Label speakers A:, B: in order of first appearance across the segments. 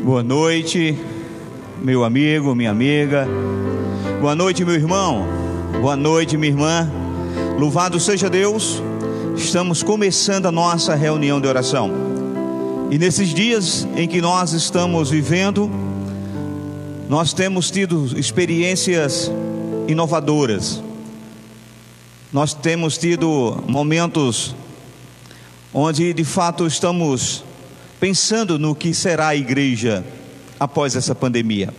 A: Boa noite, meu amigo, minha amiga. Boa noite, meu irmão. Boa noite, minha irmã. Louvado seja Deus. Estamos começando a nossa reunião de oração. E nesses dias em que nós estamos vivendo, nós temos tido experiências inovadoras. Nós temos tido momentos onde de fato estamos pensando no que será a igreja após essa pandemia.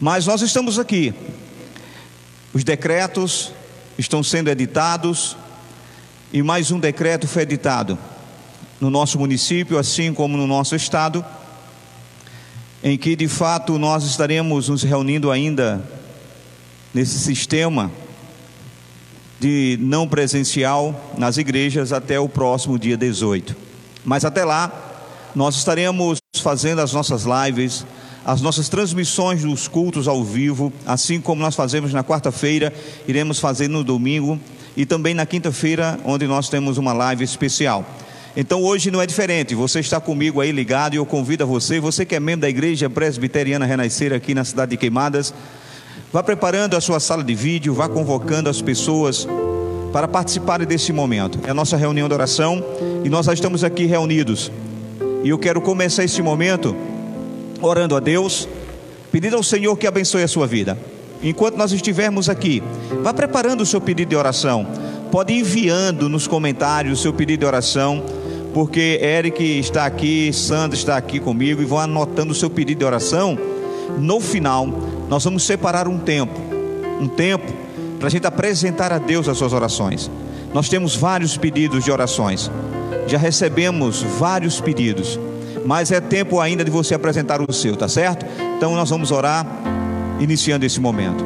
A: Mas nós estamos aqui. Os decretos estão sendo editados e mais um decreto foi editado no nosso município, assim como no nosso estado, em que de fato nós estaremos nos reunindo ainda nesse sistema de não presencial nas igrejas até o próximo dia 18. Mas até lá nós estaremos fazendo as nossas lives, as nossas transmissões dos cultos ao vivo, assim como nós fazemos na quarta-feira, iremos fazer no domingo e também na quinta-feira, onde nós temos uma live especial. Então hoje não é diferente, você está comigo aí ligado e eu convido a você que é membro da Igreja Presbiteriana Renascer aqui na cidade de Queimadas, vá preparando a sua sala de vídeo, vá convocando as pessoas para participarem desse momento. É a nossa reunião de oração e nós já estamos aqui reunidos. E eu quero começar esse momento orando a Deus, pedindo ao Senhor que abençoe a sua vida. Enquanto nós estivermos aqui, vá preparando o seu pedido de oração. Pode ir enviando nos comentários o seu pedido de oração, porque Eric está aqui, Sandra está aqui comigo e vão anotando o seu pedido de oração. No final, nós vamos separar um tempo para a gente apresentar a Deus as suas orações. Nós temos vários pedidos de orações. Já recebemos vários pedidos, mas é tempo ainda de você apresentar o seu, tá certo? Então nós vamos orar, iniciando esse momento.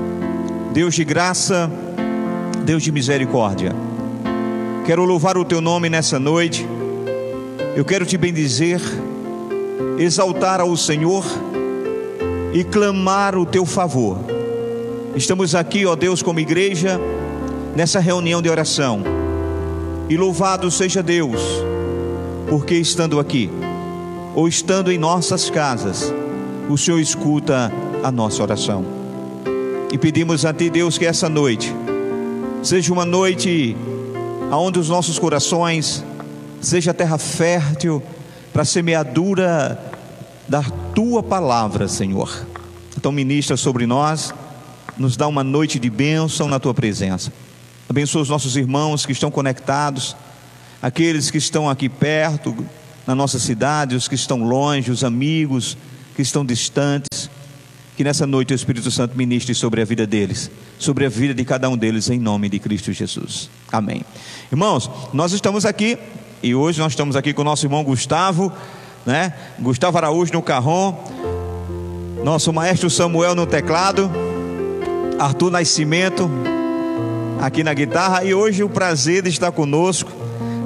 A: Deus de graça, Deus de misericórdia, quero louvar o teu nome nessa noite. Eu quero te bendizer, exaltar ao Senhor e clamar o teu favor. Estamos aqui, ó Deus, como igreja, nessa reunião de oração, e louvado seja Deus, porque estando aqui, ou estando em nossas casas, o Senhor escuta a nossa oração. E pedimos a Ti, Deus, que essa noite seja uma noite onde os nossos corações seja terra fértil para a semeadura da Tua palavra, Senhor. Então ministra sobre nós, nos dá uma noite de bênção na Tua presença. Abençoa os nossos irmãos que estão conectados, aqueles que estão aqui perto, na nossa cidade, os que estão longe, os amigos que estão distantes. Que nessa noite o Espírito Santo ministre sobre a vida deles, sobre a vida de cada um deles, em nome de Cristo Jesus. Amém. Irmãos, nós estamos aqui, e hoje nós estamos aqui com o nosso irmão Gustavo, né? Gustavo Araújo no carrom, nosso maestro Samuel no teclado, Arthur Nascimento aqui na guitarra, e hoje o prazer de estar conosco,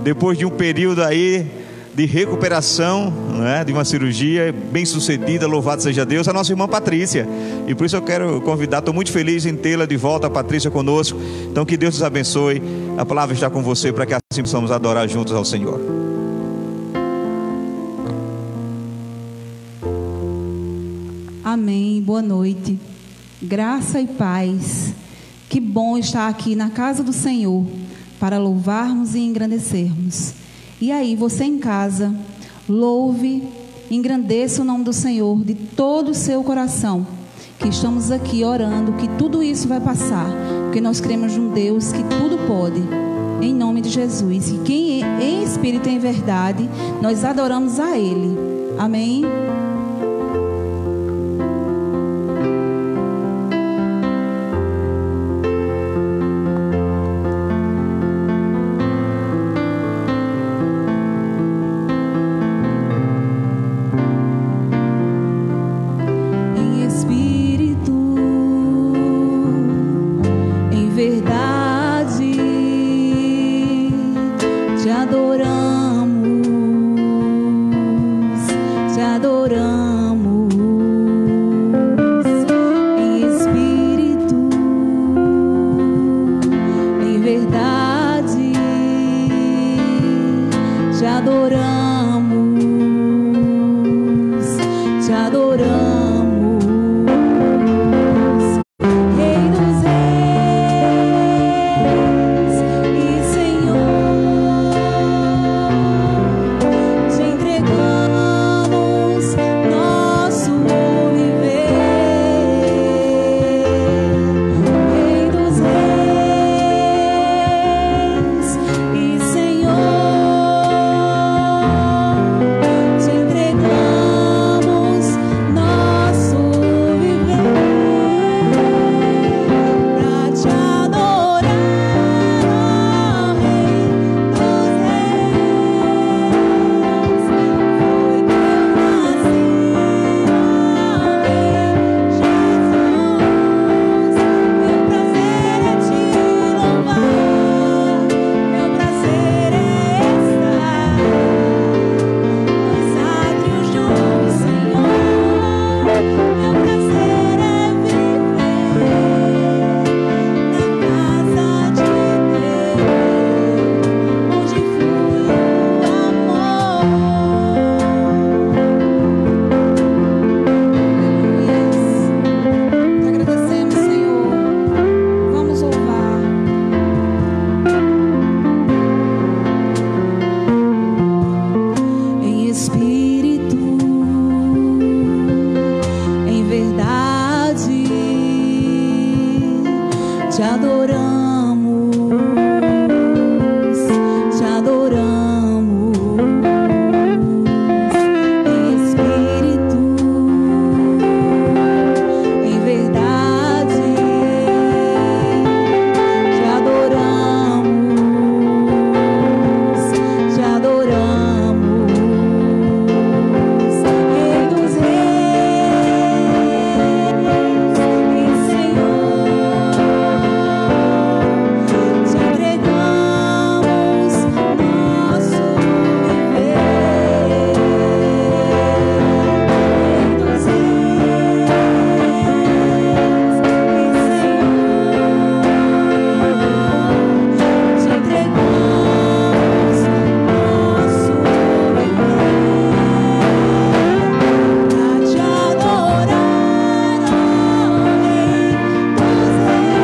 A: depois de um período aí de recuperação, né, de uma cirurgia bem sucedida, louvado seja Deus, a nossa irmã Patrícia. E por isso eu quero convidar, estou muito feliz em tê-la de volta, a Patrícia, conosco. Então que Deus nos abençoe, a palavra está com você, para que assim possamos adorar juntos ao Senhor.
B: Amém, boa noite, graça e paz. Que bom estar aqui na casa do Senhor, para louvarmos e engrandecermos. E aí, você em casa, louve, engrandeça o nome do Senhor de todo o seu coração, que estamos aqui orando, que tudo isso vai passar, porque nós cremos num Deus que tudo pode, em nome de Jesus. E quem em espírito e em verdade, nós adoramos a Ele. Amém?
C: te adoramos, te adoramos.
B: Espírito, em verdade te adoramos, te adoramos. Em Espírito, em verdade te adoramos, te adoramos. Rei dos reis e Senhor, te entregamos nosso viver. Rei dos reis e Senhor, te entregamos nosso viver. Pra te adorar, ó Rei dos reis,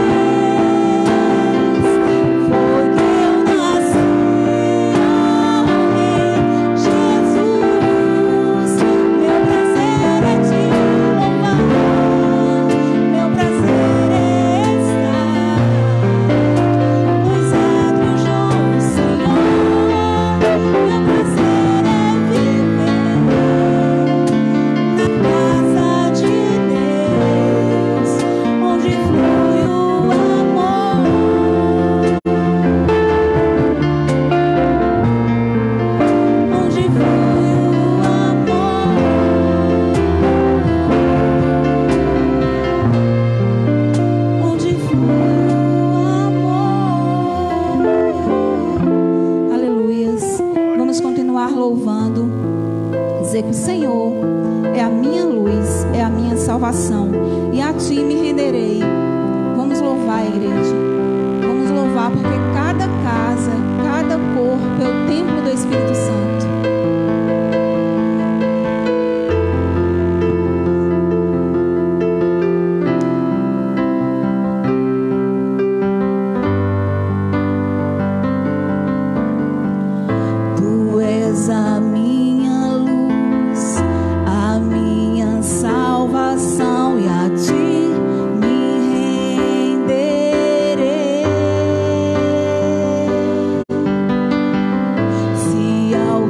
B: foi que eu nasci, ó Rei Jesus. Meu prazer é te louvar, meu prazer é estar nos átrios do Senhor. Meu prazer é viver na casa de Deus, onde flui o amor, onde flui o amor, onde flui o amor. Aleluias. Vamos continuar louvando, dizer que o Senhor é a minha luz, é a minha salvação, e a ti me renderei. Vamos louvar, igreja. Vamos louvar, porque cada casa, cada corpo é o templo do Espírito Santo. Tu és a minha luz, a minha salvação, e a ti me renderei. Se ao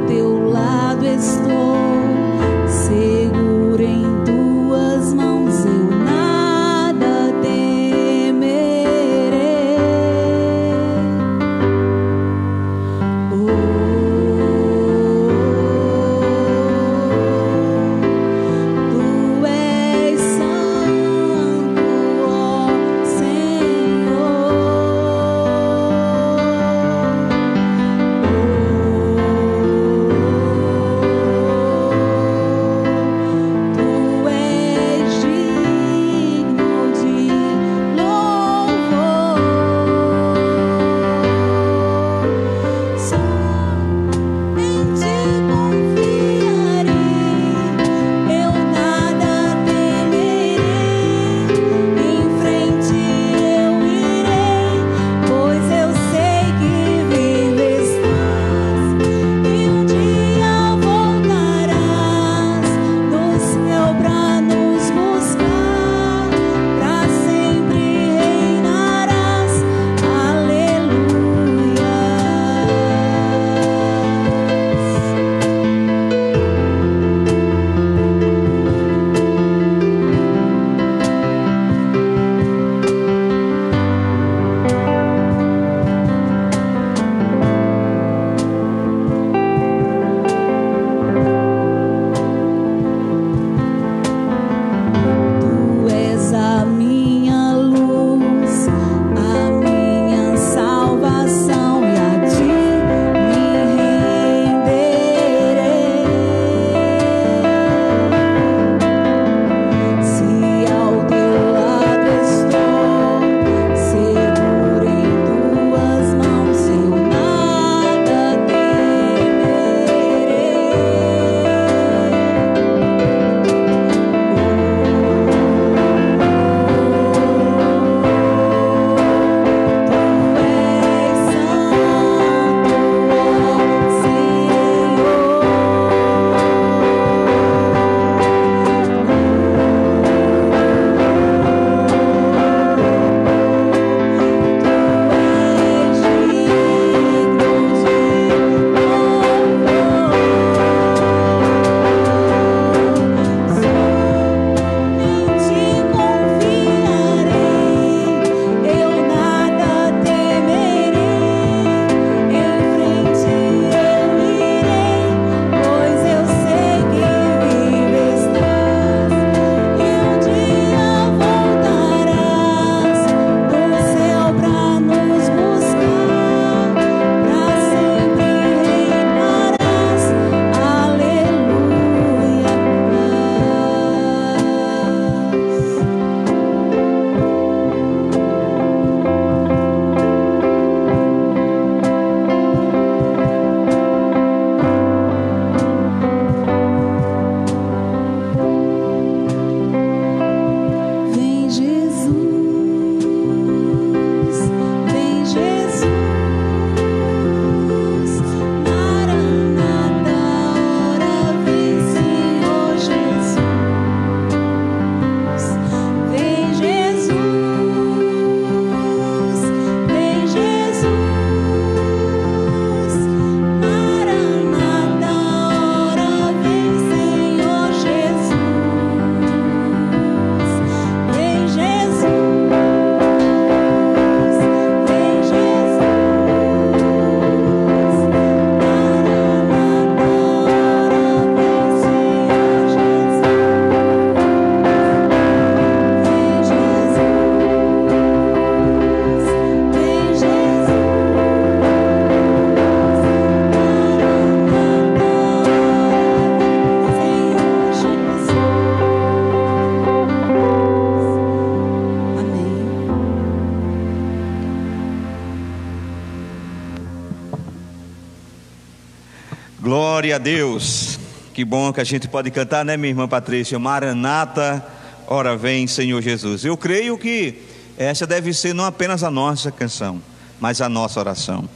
A: Glória a Deus. Que bom que a gente pode cantar, né, minha irmã Patrícia? Maranata, ora vem, Senhor Jesus. Eu creio que essa deve ser não apenas a nossa canção, mas a nossa oração.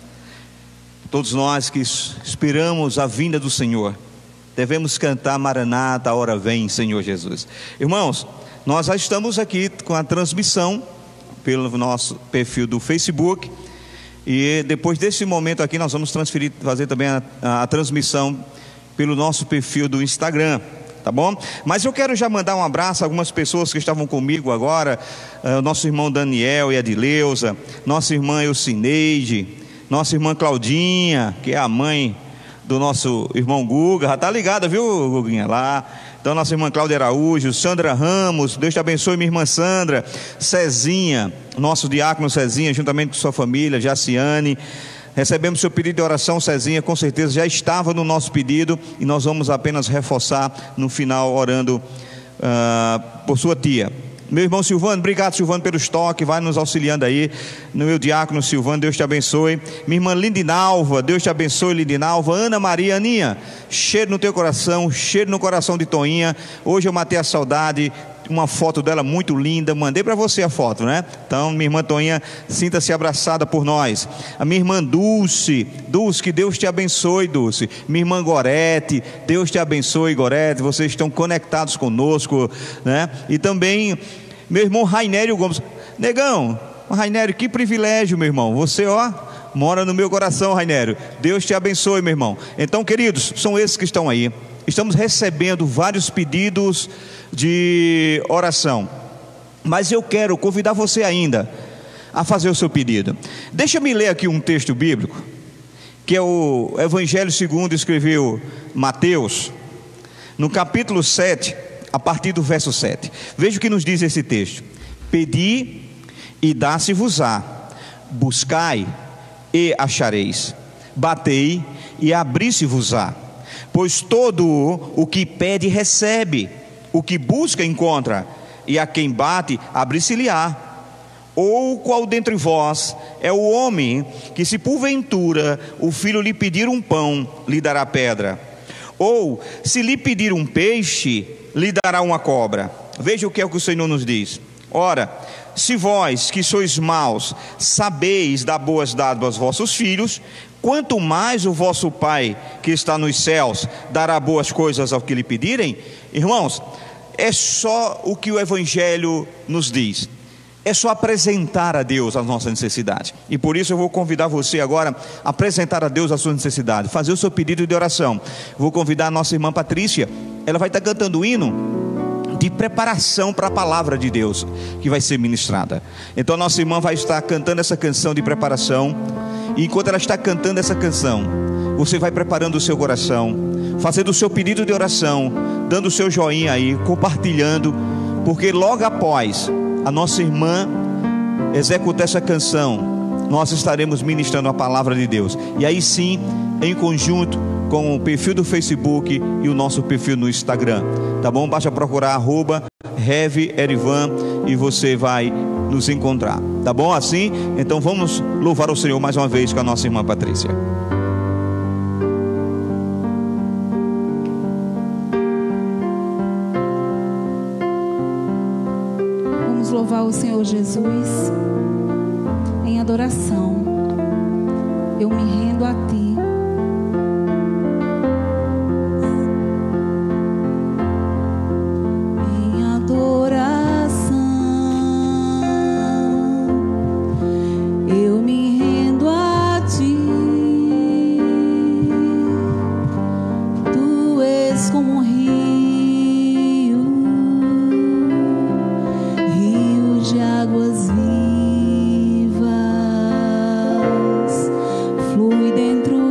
A: Todos nós que esperamos a vinda do Senhor, devemos cantar Maranata, ora vem, Senhor Jesus. Irmãos, nós já estamos aqui com a transmissão pelo nosso perfil do Facebook. E depois desse momento aqui nós vamos fazer também a transmissão pelo nosso perfil do Instagram, tá bom? Mas eu quero já mandar um abraço a algumas pessoas que estavam comigo agora, nosso irmão Daniel e Adileuza, nossa irmã Eucineide, nossa irmã Claudinha, que é a mãe do nosso irmão Guga, já tá ligada, viu, Guguinha, lá. Então nossa irmã Cláudia Araújo, Sandra Ramos, Deus te abençoe, minha irmã Sandra, Cezinha, nosso diácono Cezinha, juntamente com sua família, Jaciane. Recebemos seu pedido de oração, Cezinha, com certeza já estava no nosso pedido, e nós vamos apenas reforçar no final, orando por sua tia. Meu irmão Silvano, obrigado, Silvano, pelo estoque, vai nos auxiliando aí. No meu diácono Silvano, Deus te abençoe. Minha irmã Lindinalva, Deus te abençoe, Lindinalva. Ana Maria, Aninha, cheiro no teu coração, cheiro no coração de Toinha. Hoje eu matei a saudade, uma foto dela muito linda, mandei para você a foto, né? Então, minha irmã Toinha, sinta-se abraçada por nós. A minha irmã Dulce, que Deus te abençoe, Dulce. Minha irmã Gorete, Deus te abençoe, Gorete, vocês estão conectados conosco, né? E também meu irmão Rainério Gomes. Negão, Rainério, que privilégio, meu irmão, você, ó, mora no meu coração, Rainério. Deus te abençoe, meu irmão. Então, queridos, são esses que estão aí. Estamos recebendo vários pedidos de oração, mas eu quero convidar você ainda a fazer o seu pedido. Deixa-me ler aqui um texto bíblico, que é o Evangelho segundo escreveu Mateus, no capítulo 7, a partir do verso 7. Veja o que nos diz esse texto: pedi e dá-se-vos-á, buscai e achareis, batei e abri-se-vos-á. Pois todo o que pede recebe, o que busca encontra, e a quem bate abrir-se-lhe-á. Ou qual dentre vós é o homem que, se porventura o filho lhe pedir um pão, lhe dará pedra? Ou se lhe pedir um peixe, lhe dará uma cobra? Veja o que é o Senhor nos diz: ora, se vós que sois maus sabeis dar boas dádivas aos vossos filhos, quanto mais o vosso Pai que está nos céus dará boas coisas ao que lhe pedirem. Irmãos, é só o que o Evangelho nos diz. É só apresentar a Deus as nossas necessidades. E por isso eu vou convidar você agora a apresentar a Deus as suas necessidades, fazer o seu pedido de oração. Vou convidar a nossa irmã Patrícia. Ela vai estar cantando o hino de preparação para a palavra de Deus que vai ser ministrada. Então a nossa irmã vai estar cantando essa canção de preparação. E enquanto ela está cantando essa canção, você vai preparando o seu coração, fazendo o seu pedido de oração, dando o seu joinha aí, compartilhando, porque logo após a nossa irmã executar essa canção, nós estaremos ministrando a palavra de Deus. E aí sim, em conjunto com o perfil do Facebook e o nosso perfil no Instagram, tá bom? Basta procurar @RevErivan e você vai nos encontrar, tá bom? Assim, então vamos louvar o Senhor mais uma vez com a nossa irmã Patrícia.
B: Vamos louvar o Senhor Jesus em adoração. Eu me rendo a Ti.
C: Dentro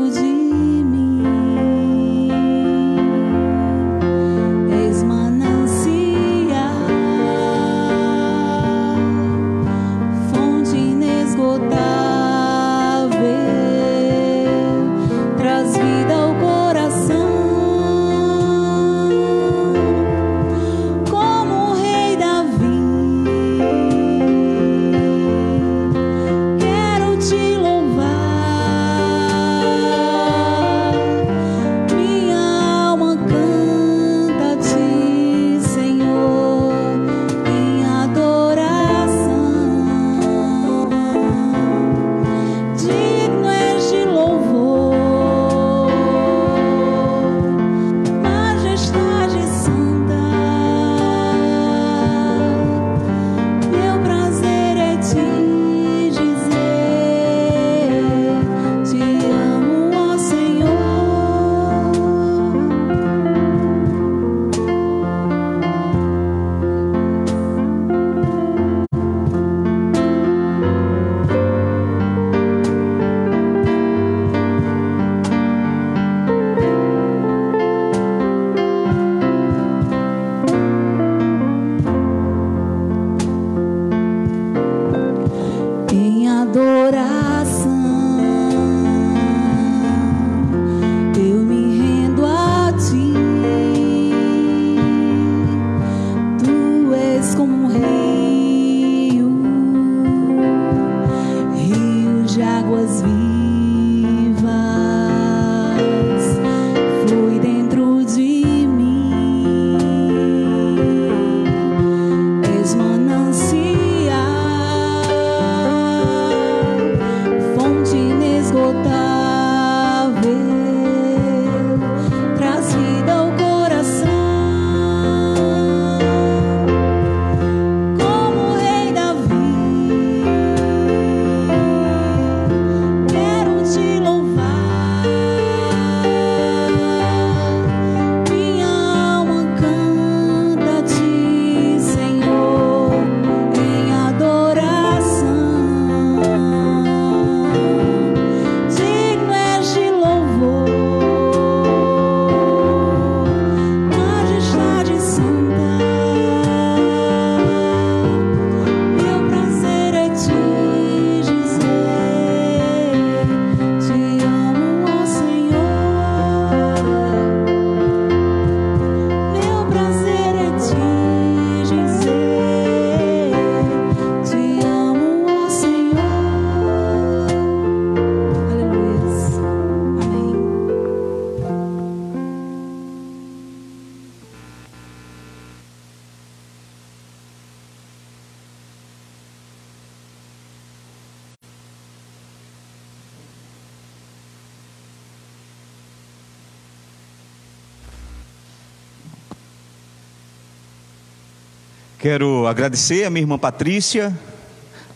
A: Quero agradecer a minha irmã Patrícia,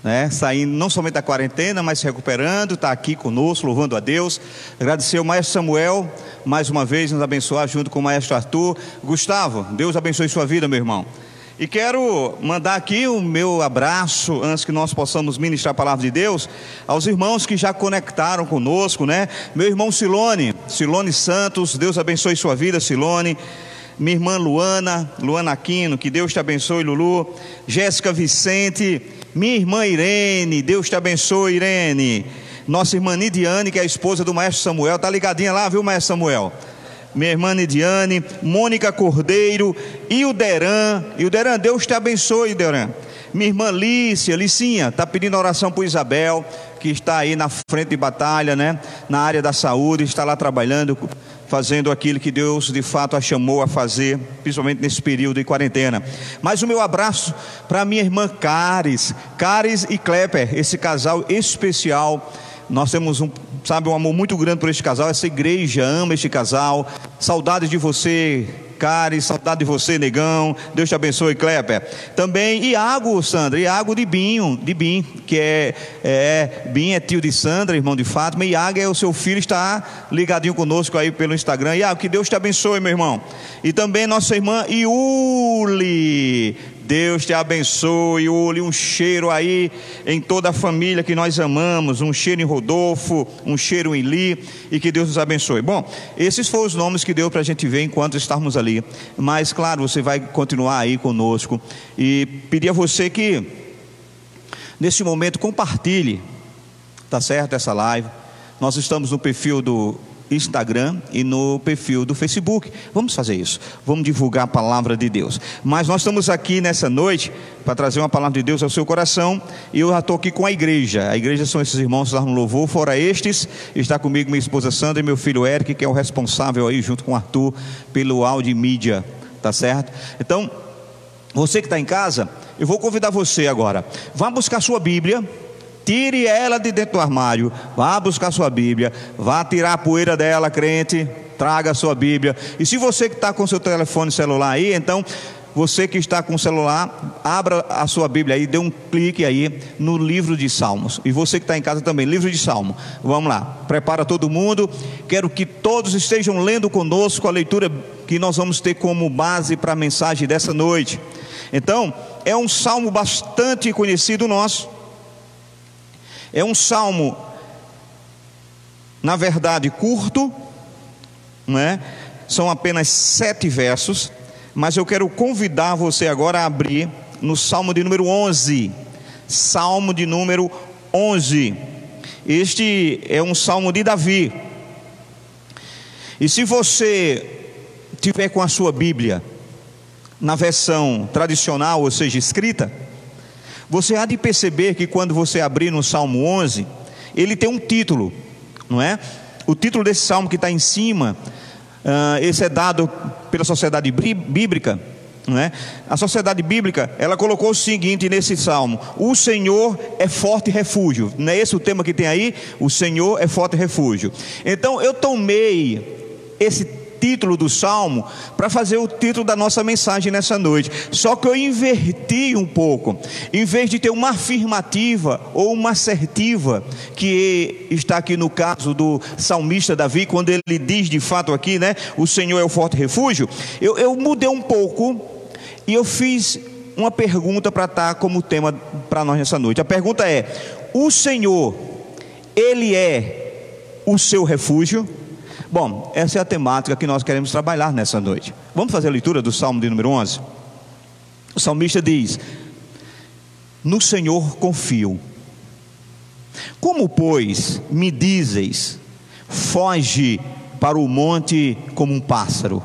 A: né, saindo não somente da quarentena, mas se recuperando, está aqui conosco, louvando a Deus. Agradecer ao maestro Samuel, mais uma vez nos abençoar junto com o maestro Arthur. Gustavo, Deus abençoe sua vida, meu irmão. E quero mandar aqui o meu abraço, antes que nós possamos ministrar a palavra de Deus, aos irmãos que já conectaram conosco, né? Meu irmão Silone Santos, Deus abençoe sua vida, Silone. Minha irmã Luana Aquino, que Deus te abençoe, Lulu. Jéssica Vicente, minha irmã Irene, Deus te abençoe, Irene. Nossa irmã Nidiane, que é a esposa do maestro Samuel, tá ligadinha lá, viu, maestro Samuel? Minha irmã Nidiane, Mônica Cordeiro e o Deran. Deus te abençoe, Deran. Minha irmã Licinha, está pedindo oração para Isabel, que está aí na frente de batalha, né? Na área da saúde, está lá trabalhando, fazendo aquilo que Deus de fato a chamou a fazer, principalmente nesse período de quarentena. Mas o meu abraço para minha irmã Caris e Klepper, esse casal especial. Nós temos um amor muito grande por este casal. Essa igreja ama este casal. Saudades de você, Caris, saudade de você, negão. Deus te abençoe, Klepper. Também Iago, Sandra, Iago de Binho, que Binho é tio de Sandra, irmão de Fátima. Iago é o seu filho, está ligadinho conosco aí pelo Instagram. Iago, que Deus te abençoe, meu irmão. E também nossa irmã Iuli, Deus te abençoe, Iuli. Um cheiro aí em toda a família que nós amamos, um cheiro em Rodolfo, um cheiro em Li, e que Deus nos abençoe. Bom, esses foram os nomes que deu para a gente ver enquanto estarmos ali, mas claro, você vai continuar aí conosco, e pedir a você que nesse momento compartilhe, tá certo, essa live. Nós estamos no perfil do Instagram e no perfil do Facebook. Vamos fazer isso, vamos divulgar a palavra de Deus. Mas nós estamos aqui nessa noite para trazer uma palavra de Deus ao seu coração, e eu já estou aqui com a igreja são esses irmãos lá no louvor. Fora estes, está comigo minha esposa Sandra e meu filho Eric, que é o responsável aí junto com o Arthur pelo áudio e mídia, tá certo? Então, você que está em casa, eu vou convidar você agora, vá buscar sua Bíblia. Tire ela de dentro do armário, vá buscar sua Bíblia, vá tirar a poeira dela, crente, traga a sua Bíblia. E se você que está com seu telefone celular aí, então, você que está com o celular, abra a sua Bíblia aí, dê um clique aí no livro de Salmos. E você que está em casa também, livro de Salmo. Vamos lá, prepara todo mundo. Quero que todos estejam lendo conosco a leitura que nós vamos ter como base para a mensagem dessa noite. Então, é um salmo bastante conhecido nosso. É um salmo, na verdade, curto, não é? São apenas 7 versos, mas eu quero convidar você agora a abrir no salmo de número 11. Salmo de número 11. Este é um salmo de Davi. E se você tiver com a sua Bíblia na versão tradicional, ou seja, escrita, você há de perceber que quando você abrir no Salmo 11, ele tem um título, não é? O título desse salmo que está em cima, esse é dado pela Sociedade Bíblica, não é? A Sociedade Bíblica, ela colocou o seguinte nesse salmo: o Senhor é forte refúgio. Não é esse o tema que tem aí? O Senhor é forte refúgio. Então eu tomei esse título do salmo para fazer o título da nossa mensagem nessa noite. Só que eu inverti um pouco. Em vez de ter uma afirmativa ou uma assertiva, que está aqui no caso do salmista Davi, quando ele diz de fato aqui, né, o Senhor é o forte refúgio, eu mudei um pouco e eu fiz uma pergunta para estar como tema para nós nessa noite. A pergunta é: o Senhor, Ele é o seu refúgio? Bom, essa é a temática que nós queremos trabalhar nessa noite. Vamos fazer a leitura do Salmo de número 11? O salmista diz: no Senhor confio. Como, pois, me dizes, foge para o monte como um pássaro?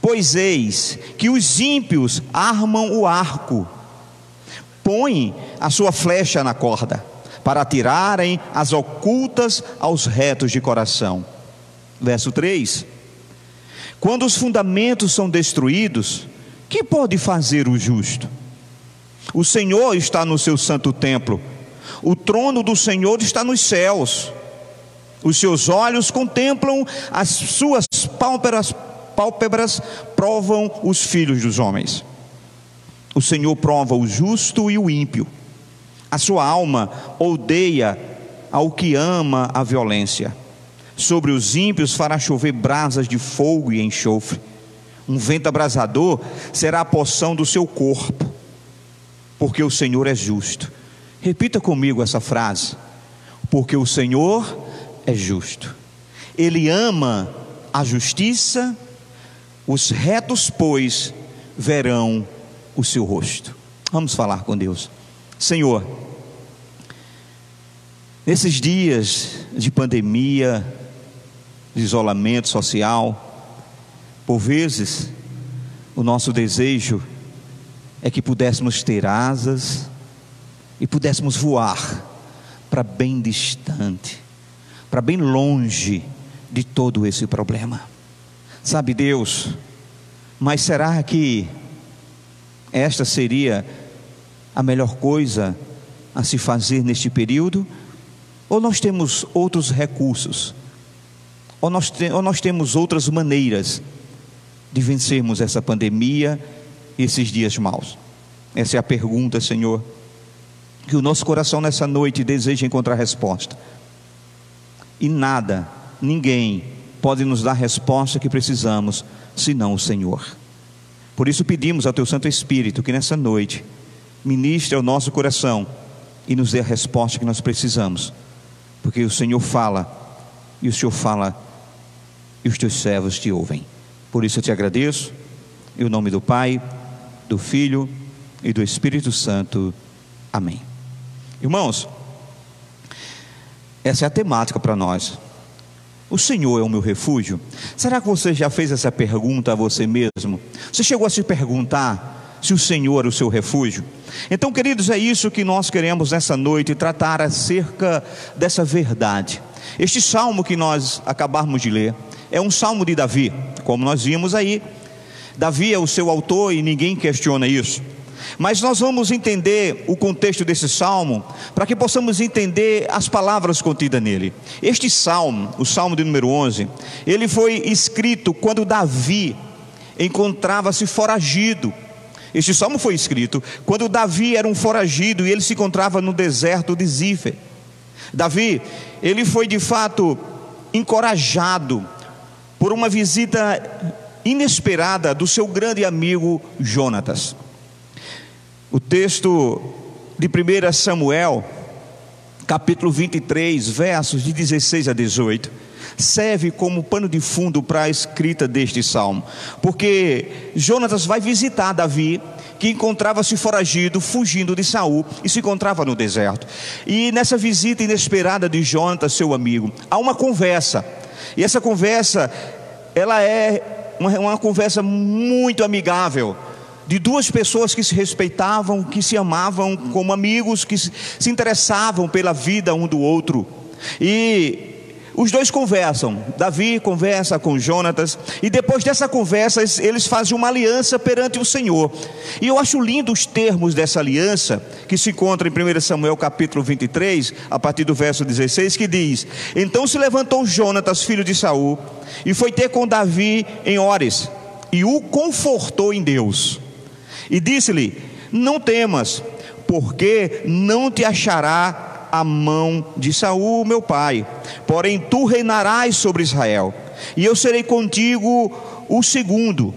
A: Pois eis que os ímpios armam o arco, põem a sua flecha na corda, para atirarem as ocultas aos retos de coração. Verso 3: quando os fundamentos são destruídos, que pode fazer o justo? O Senhor está no seu santo templo, o trono do Senhor está nos céus. Os seus olhos contemplam, as suas pálpebras provam os filhos dos homens. O Senhor prova o justo e o ímpio. A sua alma odeia ao que ama a violência. Sobre os ímpios fará chover brasas de fogo e enxofre. Um vento abrasador será a porção do seu corpo, porque o Senhor é justo. Repita comigo essa frase: porque o Senhor é justo. Ele ama a justiça, os retos, pois, verão o seu rosto. Vamos falar com Deus. Senhor, nesses dias de pandemia, de isolamento social, por vezes o nosso desejo é que pudéssemos ter asas e pudéssemos voar para bem distante, para bem longe de todo esse problema. Sabe, Deus, mas será que esta seria a melhor coisa a se fazer neste período? Ou nós temos outros recursos? Ou nós temos outras maneiras de vencermos essa pandemia e esses dias maus? Essa é a pergunta, Senhor, que o nosso coração nessa noite deseja encontrar resposta. E nada, ninguém pode nos dar a resposta que precisamos, senão o Senhor. Por isso pedimos ao Teu Santo Espírito que nessa noite ministre ao nosso coração e nos dê a resposta que nós precisamos, porque o Senhor fala, e o Senhor fala, e os Teus servos te ouvem. Por isso eu te agradeço, em nome do Pai, do Filho e do Espírito Santo. Amém. Irmãos, essa é a temática para nós. O Senhor é o meu refúgio? Será que você já fez essa pergunta a você mesmo? Você chegou a se perguntar se o Senhor é o seu refúgio? Então, queridos, é isso que nós queremos nessa noite, tratar acerca dessa verdade. Este salmo que nós acabamos de ler é um salmo de Davi, como nós vimos aí. Davi é o seu autor e ninguém questiona isso. Mas nós vamos entender o contexto desse salmo, para que possamos entender as palavras contidas nele. Este salmo, o salmo de número 11, ele foi escrito quando Davi encontrava-se foragido. Este salmo foi escrito quando Davi era um foragido e ele se encontrava no deserto de Zífer. Davi, ele foi de fato encorajado por uma visita inesperada do seu grande amigo Jonatas. O texto de 1 Samuel, capítulo 23, versos de 16 a 18, serve como pano de fundo para a escrita deste salmo, porque Jonatas vai visitar Davi, que encontrava-se foragido, fugindo de Saul, e se encontrava no deserto. E nessa visita inesperada de Jonatas, seu amigo, há uma conversa, e essa conversa, ela é uma conversa muito amigável, de duas pessoas que se respeitavam, que se amavam como amigos, que se interessavam pela vida um do outro. E os dois conversam. Davi conversa com Jonatas, e depois dessa conversa eles fazem uma aliança perante o Senhor. E eu acho lindo os termos dessa aliança, que se encontra em 1 Samuel capítulo 23, a partir do verso 16, que diz: então se levantou Jonatas, filho de Saul, e foi ter com Davi em Ores, e o confortou em Deus, e disse-lhe: não temas, porque não te achará a mão de Saul meu pai, porém tu reinarás sobre Israel, e eu serei contigo o segundo,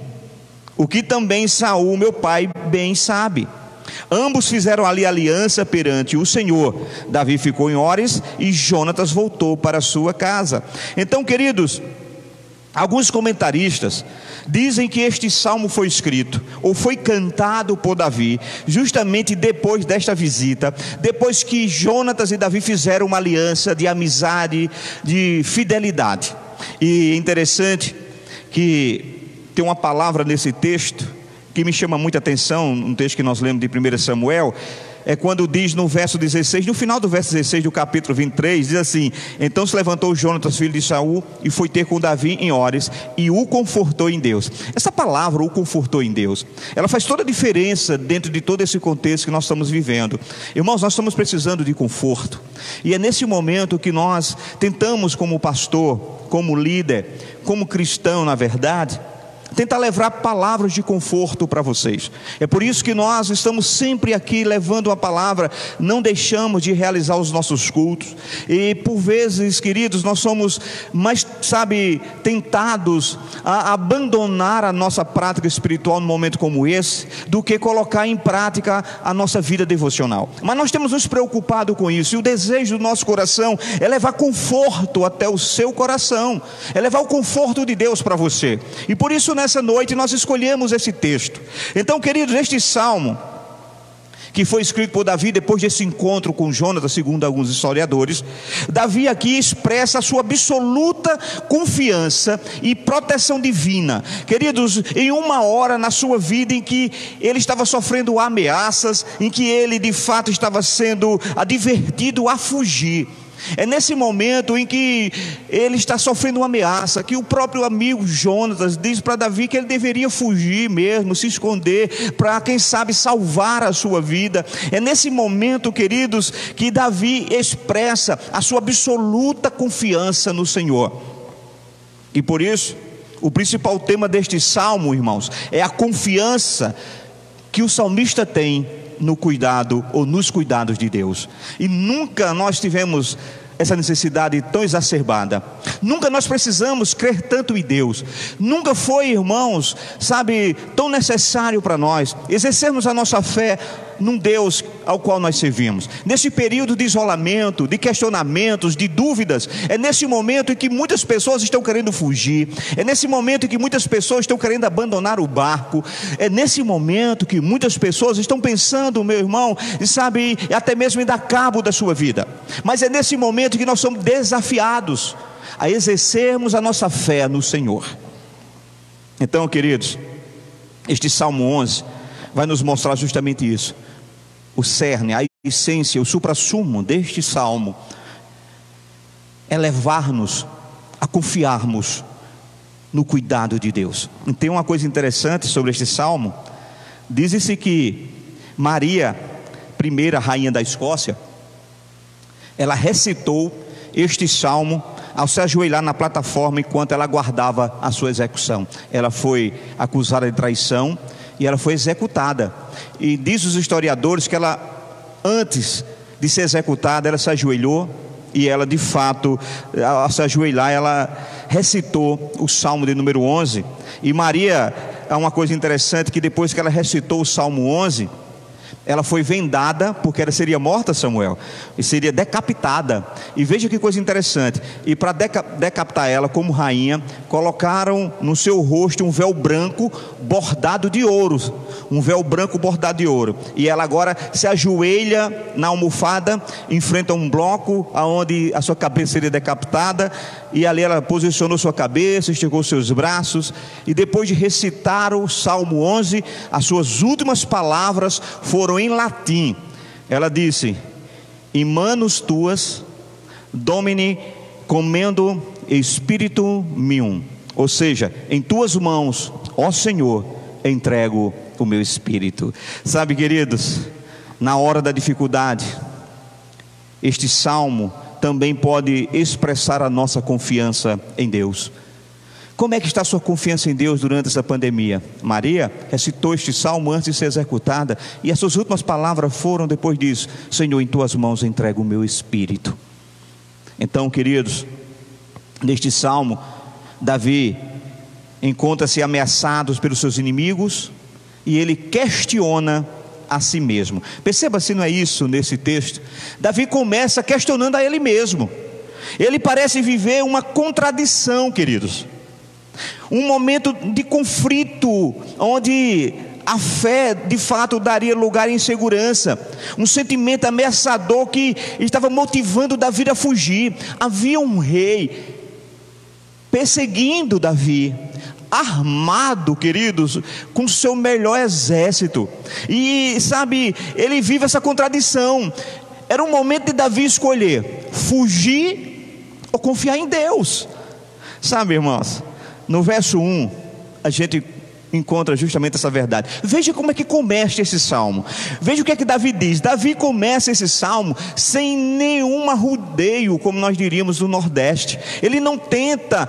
A: o que também Saul meu pai bem sabe. Ambos fizeram ali aliança perante o Senhor. Davi ficou em Ores e Jonatas voltou para sua casa. Então, queridos, alguns comentaristas dizem que este salmo foi escrito ou foi cantado por Davi justamente depois desta visita, depois que Jonatas e Davi fizeram uma aliança de amizade, de fidelidade. E é interessante que tem uma palavra nesse texto que me chama muita atenção, um texto que nós lemos de 1 Samuel, é quando diz no verso 16, no final do verso 16 do capítulo 23, diz assim: então se levantou Jonatas, filho de Saul, e foi ter com Davi em Ores, e o confortou em Deus. Essa palavra, o confortou em Deus, ela faz toda a diferença dentro de todo esse contexto que nós estamos vivendo. Irmãos, nós estamos precisando de conforto, e é nesse momento que nós tentamos, como pastor, como líder, como cristão, na verdade, tentar levar palavras de conforto para vocês. É por isso que nós estamos sempre aqui levando a palavra, não deixamos de realizar os nossos cultos. E por vezes, queridos, nós somos mais, tentados a abandonar a nossa prática espiritual num momento como esse, do que colocar em prática a nossa vida devocional. Mas nós temos nos preocupado com isso, e o desejo do nosso coração é levar conforto até o seu coração, é levar o conforto de Deus para você. E por isso nessa noite nós escolhemos esse texto. Então, queridos, este salmo, que foi escrito por Davi depois desse encontro com Jonatas, segundo alguns historiadores, Davi aqui expressa a sua absoluta confiança e proteção divina. Queridos, em uma hora na sua vida em que ele estava sofrendo ameaças, em que ele de fato estava sendo advertido a fugir, é nesse momento em que ele está sofrendo uma ameaça, que o próprio amigo Jonatas diz para Davi que ele deveria fugir mesmo, se esconder, para quem sabe salvar a sua vida. É nesse momento, queridos, que Davi expressa a sua absoluta confiança no Senhor. E por isso, o principal tema deste salmo, irmãos, é a confiança que o salmista tem no cuidado ou nos cuidados de Deus. E nunca nós tivemos essa necessidade tão exacerbada, nunca nós precisamos crer tanto em Deus, nunca foi, irmãos, tão necessário para nós exercermos a nossa fé num Deus ao qual nós servimos. Nesse período de isolamento, de questionamentos, de dúvidas, é nesse momento em que muitas pessoas estão querendo fugir, é nesse momento em que muitas pessoas estão querendo abandonar o barco, é nesse momento que muitas pessoas estão pensando, meu irmão, até mesmo em dar cabo da sua vida. Mas é nesse momento que nós somos desafiados a exercermos a nossa fé no Senhor. Então, queridos, este Salmo 11 vai nos mostrar justamente isso. O cerne, a essência, o suprassumo deste salmo é levar-nos a confiarmos no cuidado de Deus. E tem uma coisa interessante sobre este salmo. Diz-se que Maria, primeira rainha da Escócia, ela recitou este salmo ao se ajoelhar na plataforma enquanto ela aguardava a sua execução. Ela foi acusada de traição e ela foi executada. E diz os historiadores que ela, antes de ser executada, ela se ajoelhou, e ela de fato, ao se ajoelhar, ela recitou o Salmo de número 11. E Maria, é uma coisa interessante, que depois que ela recitou o Salmo 11, ela foi vendada, porque ela seria morta, Samuel, e seria decapitada. E veja que coisa interessante, e para decapitar ela como rainha, colocaram no seu rosto um véu branco bordado de ouro, um véu branco bordado de ouro. E ela agora se ajoelha na almofada, enfrenta um bloco onde a sua cabeça seria decapitada, e ali ela posicionou sua cabeça, esticou seus braços, e depois de recitar o Salmo 11, as suas últimas palavras foram em latim. Ela disse: "In manus tuas domini commendo spiritum meum", ou seja, em tuas mãos, ó Senhor, entrego o meu espírito. Sabe, queridos, na hora da dificuldade, este salmo também pode expressar a nossa confiança em Deus. Como é que está a sua confiança em Deus durante essa pandemia? Maria recitou este salmo antes de ser executada, e as suas últimas palavras foram depois disso: "Senhor, em tuas mãos entrego o meu espírito". Então, queridos, neste salmo, Davi encontra-se ameaçado pelos seus inimigos, e ele questiona a si mesmo. Perceba se não é isso nesse texto. Davi começa questionando a ele mesmo. Ele parece viver uma contradição, queridos, um momento de conflito, onde a fé de fato daria lugar à insegurança, um sentimento ameaçador que estava motivando Davi a fugir. Havia um rei perseguindo Davi, armado, queridos, com seu melhor exército. E ele vive essa contradição. Era um momento de Davi escolher fugir ou confiar em Deus. Irmãos, no verso 1, a gente encontra justamente essa verdade. Veja como é que começa esse salmo. Veja o que é que Davi diz. Davi começa esse salmo sem nenhum arrudeio, como nós diríamos no Nordeste. Ele não tenta,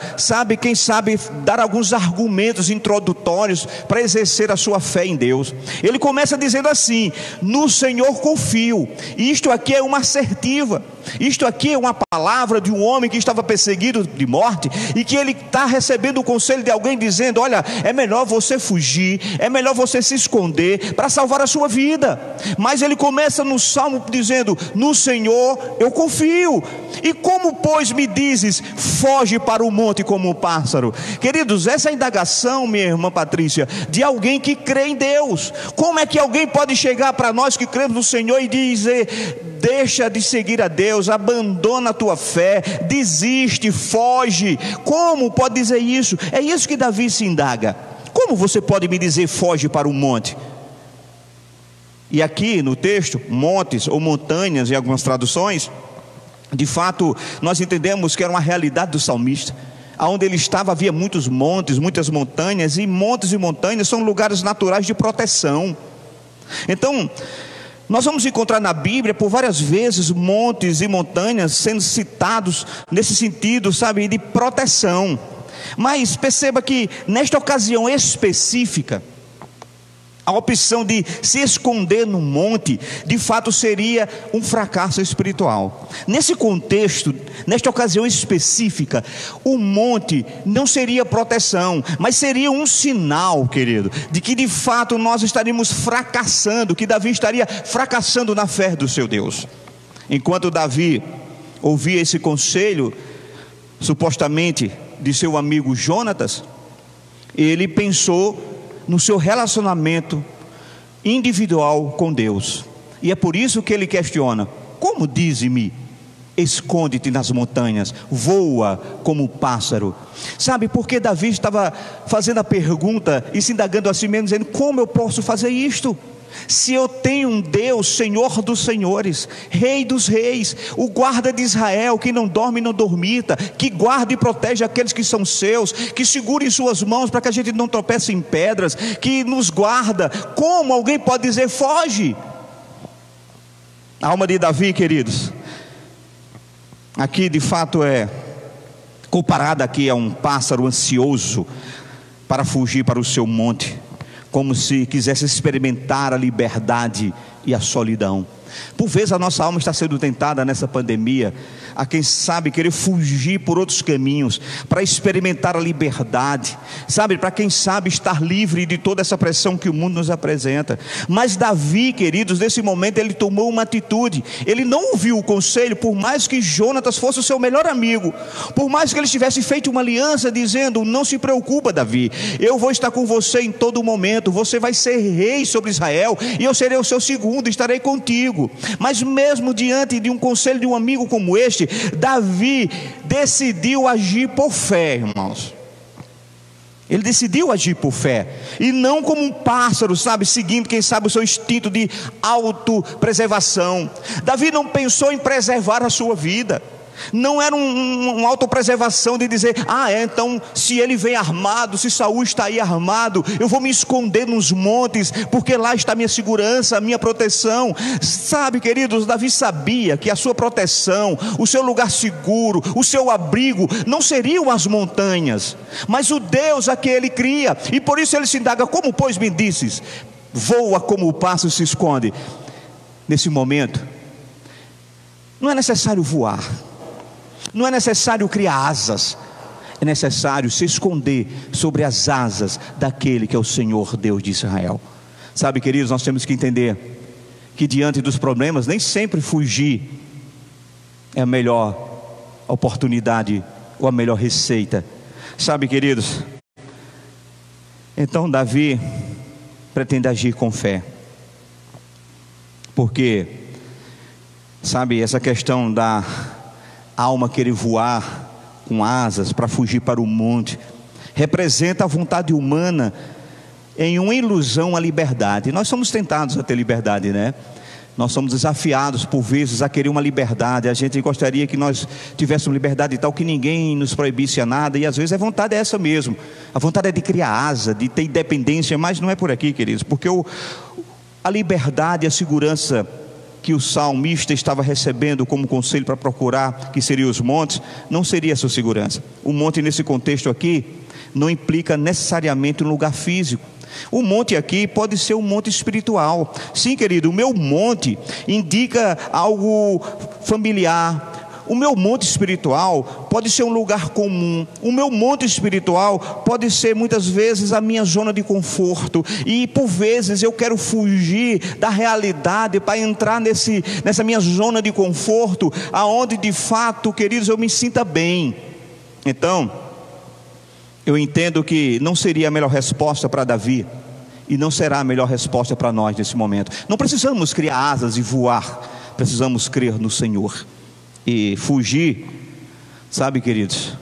A: quem sabe, dar alguns argumentos introdutórios para exercer a sua fé em Deus. Ele começa dizendo assim: no Senhor confio. Isto aqui é uma assertiva. Isto aqui é uma palavra de um homem que estava perseguido de morte e que ele está recebendo o conselho de alguém dizendo: olha, é melhor você fugir, é melhor você se esconder para salvar a sua vida. Mas ele começa no salmo dizendo: no Senhor eu confio. E como, pois, me dizes, foge para o monte como um pássaro? Queridos, essa é a indagação, minha irmã Patrícia, de alguém que crê em Deus. Como é que alguém pode chegar para nós que cremos no Senhor e dizer: deixa de seguir a Deus, abandona a tua fé, desiste, foge? Como pode dizer isso? É isso que Davi se indaga. Como você pode me dizer foge para o monte? E aqui no texto, montes ou montanhas em algumas traduções, de fato nós entendemos que era uma realidade do salmista. Aonde ele estava havia muitos montes, muitas montanhas, e montes e montanhas são lugares naturais de proteção. Então nós vamos encontrar na Bíblia por várias vezes montes e montanhas sendo citados nesse sentido, de proteção. Mas perceba que nesta ocasião específica, a opção de se esconder no monte, de fato seria um fracasso espiritual. Nesse contexto, nesta ocasião específica, o monte não seria proteção, mas seria um sinal, querido, de que de fato nós estaríamos fracassando, que Davi estaria fracassando na fé do seu Deus. Enquanto Davi ouvia esse conselho, supostamente de seu amigo Jonatas, ele pensou no seu relacionamento individual com Deus. E é por isso que ele questiona: como dize-me, esconde-te nas montanhas, voa como um pássaro? Porque Davi estava fazendo a pergunta e se indagando a si mesmo, dizendo: como eu posso fazer isto? Se eu tenho um Deus, Senhor dos senhores, Rei dos reis, o guarda de Israel, que não dorme e não dormita, que guarda e protege aqueles que são seus, que segura em suas mãos para que a gente não tropece em pedras, que nos guarda, como alguém pode dizer foge? A alma de Davi, queridos, aqui de fato é comparada aqui a um pássaro ansioso para fugir para o seu monte, como se quisesse experimentar a liberdade e a solidão. Por vezes a nossa alma está sendo tentada nessa pandemia a, quem sabe, querer fugir por outros caminhos, para experimentar a liberdade, para quem sabe estar livre de toda essa pressão que o mundo nos apresenta. Mas Davi, queridos, nesse momento ele tomou uma atitude. Ele não ouviu o conselho, por mais que Jonatas fosse o seu melhor amigo, por mais que eles tivessem feito uma aliança dizendo: não se preocupa, Davi, eu vou estar com você em todo momento, você vai ser rei sobre Israel e eu serei o seu segundo, estarei contigo. Mas mesmo diante de um conselho de um amigo como este, Davi decidiu agir por fé, irmãos. Ele decidiu agir por fé, e não como um pássaro, seguindo, quem sabe, o seu instinto de autopreservação. Davi não pensou em preservar a sua vida. Não era uma autopreservação de dizer: então se ele vem armado, se Saul está aí armado, eu vou me esconder nos montes, porque lá está a minha segurança, a minha proteção. Queridos, Davi sabia que a sua proteção, o seu lugar seguro, o seu abrigo não seriam as montanhas, mas o Deus a que ele cria. E por isso ele se indaga: como, pois, me disses, voa como o pássaro se esconde? Nesse momento não é necessário voar, não é necessário criar asas, é necessário se esconder sobre as asas daquele que é o Senhor Deus de Israel. Queridos, nós temos que entender que diante dos problemas, nem sempre fugir é a melhor oportunidade ou a melhor receita. Queridos, então Davi pretende agir com fé, porque essa questão da alma querer voar com asas para fugir para o monte representa a vontade humana em uma ilusão à liberdade. Nós somos tentados a ter liberdade, Nós somos desafiados por vezes a querer uma liberdade. A gente gostaria que nós tivéssemos liberdade e tal, que ninguém nos proibisse a nada. E às vezes a vontade é essa mesmo. A vontade é de criar asa, de ter independência. Mas não é por aqui, queridos. Porque a liberdade e a segurança que o salmista estava recebendo como conselho para procurar, que seriam os montes, não seria essa segurança. O monte nesse contexto aqui não implica necessariamente um lugar físico. O monte aqui pode ser um monte espiritual. Sim, querido, o meu monte indica algo familiar. O meu monte espiritual pode ser um lugar comum. O meu monte espiritual pode ser muitas vezes a minha zona de conforto. E por vezes eu quero fugir da realidade para entrar nessa minha zona de conforto, aonde de fato, queridos, eu me sinta bem. Então, eu entendo que não seria a melhor resposta para Davi, e não será a melhor resposta para nós nesse momento. Não precisamos criar asas e voar, precisamos crer no Senhor. E fugir, sabe, queridos,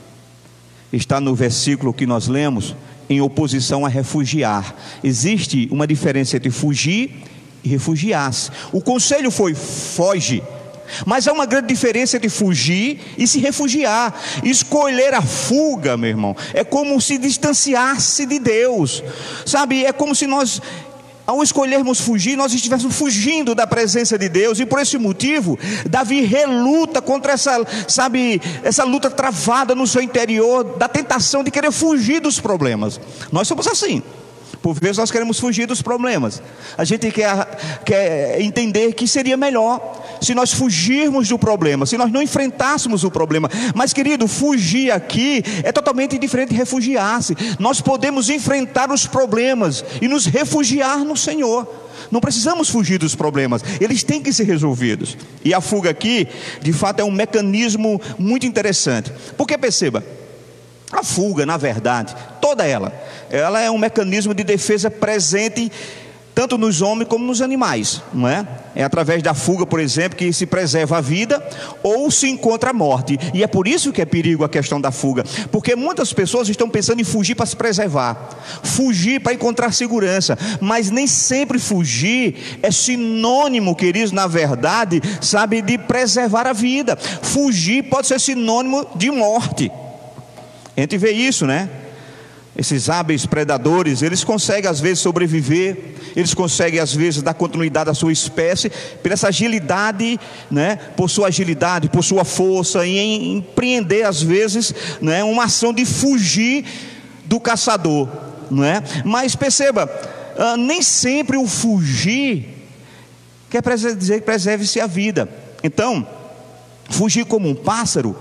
A: está no versículo que nós lemos, em oposição a refugiar. Existe uma diferença entre fugir e refugiar-se. O conselho foi: foge. Mas há uma grande diferença entre fugir e se refugiar. Escolher a fuga, meu irmão, é como se distanciar-se de Deus, sabe? É como se nós, ao escolhermos fugir, nós estivéssemos fugindo da presença de Deus. E por esse motivo, Davi reluta contra essa luta travada no seu interior, da tentação de querer fugir dos problemas. Nós somos assim. Por vezes nós queremos fugir dos problemas. A gente quer entender que seria melhor se nós fugirmos do problema, se nós não enfrentássemos o problema. Mas, querido, fugir aqui é totalmente diferente de refugiar-se. Nós podemos enfrentar os problemas e nos refugiar no Senhor. Não precisamos fugir dos problemas, eles têm que ser resolvidos. E a fuga aqui, de fato, é um mecanismo muito interessante. Porque perceba, a fuga, na verdade, toda ela é um mecanismo de defesa presente tanto nos homens como nos animais, não é? É através da fuga, por exemplo, que se preserva a vida ou se encontra a morte. E é por isso que é perigo a questão da fuga, porque muitas pessoas estão pensando em fugir para se preservar, fugir para encontrar segurança, mas nem sempre fugir é sinônimo, queridos, na verdade, sabe, de preservar a vida. Fugir pode ser sinônimo de morte. A gente vê isso, né? Esses hábeis predadores, eles conseguem às vezes sobreviver, eles conseguem às vezes dar continuidade à sua espécie, por essa agilidade, né? Por sua agilidade, por sua força, em empreender às vezes, né? Uma ação de fugir do caçador, não é? Mas perceba, nem sempre o fugir quer dizer que preserve-se a vida. Então, fugir como um pássaro,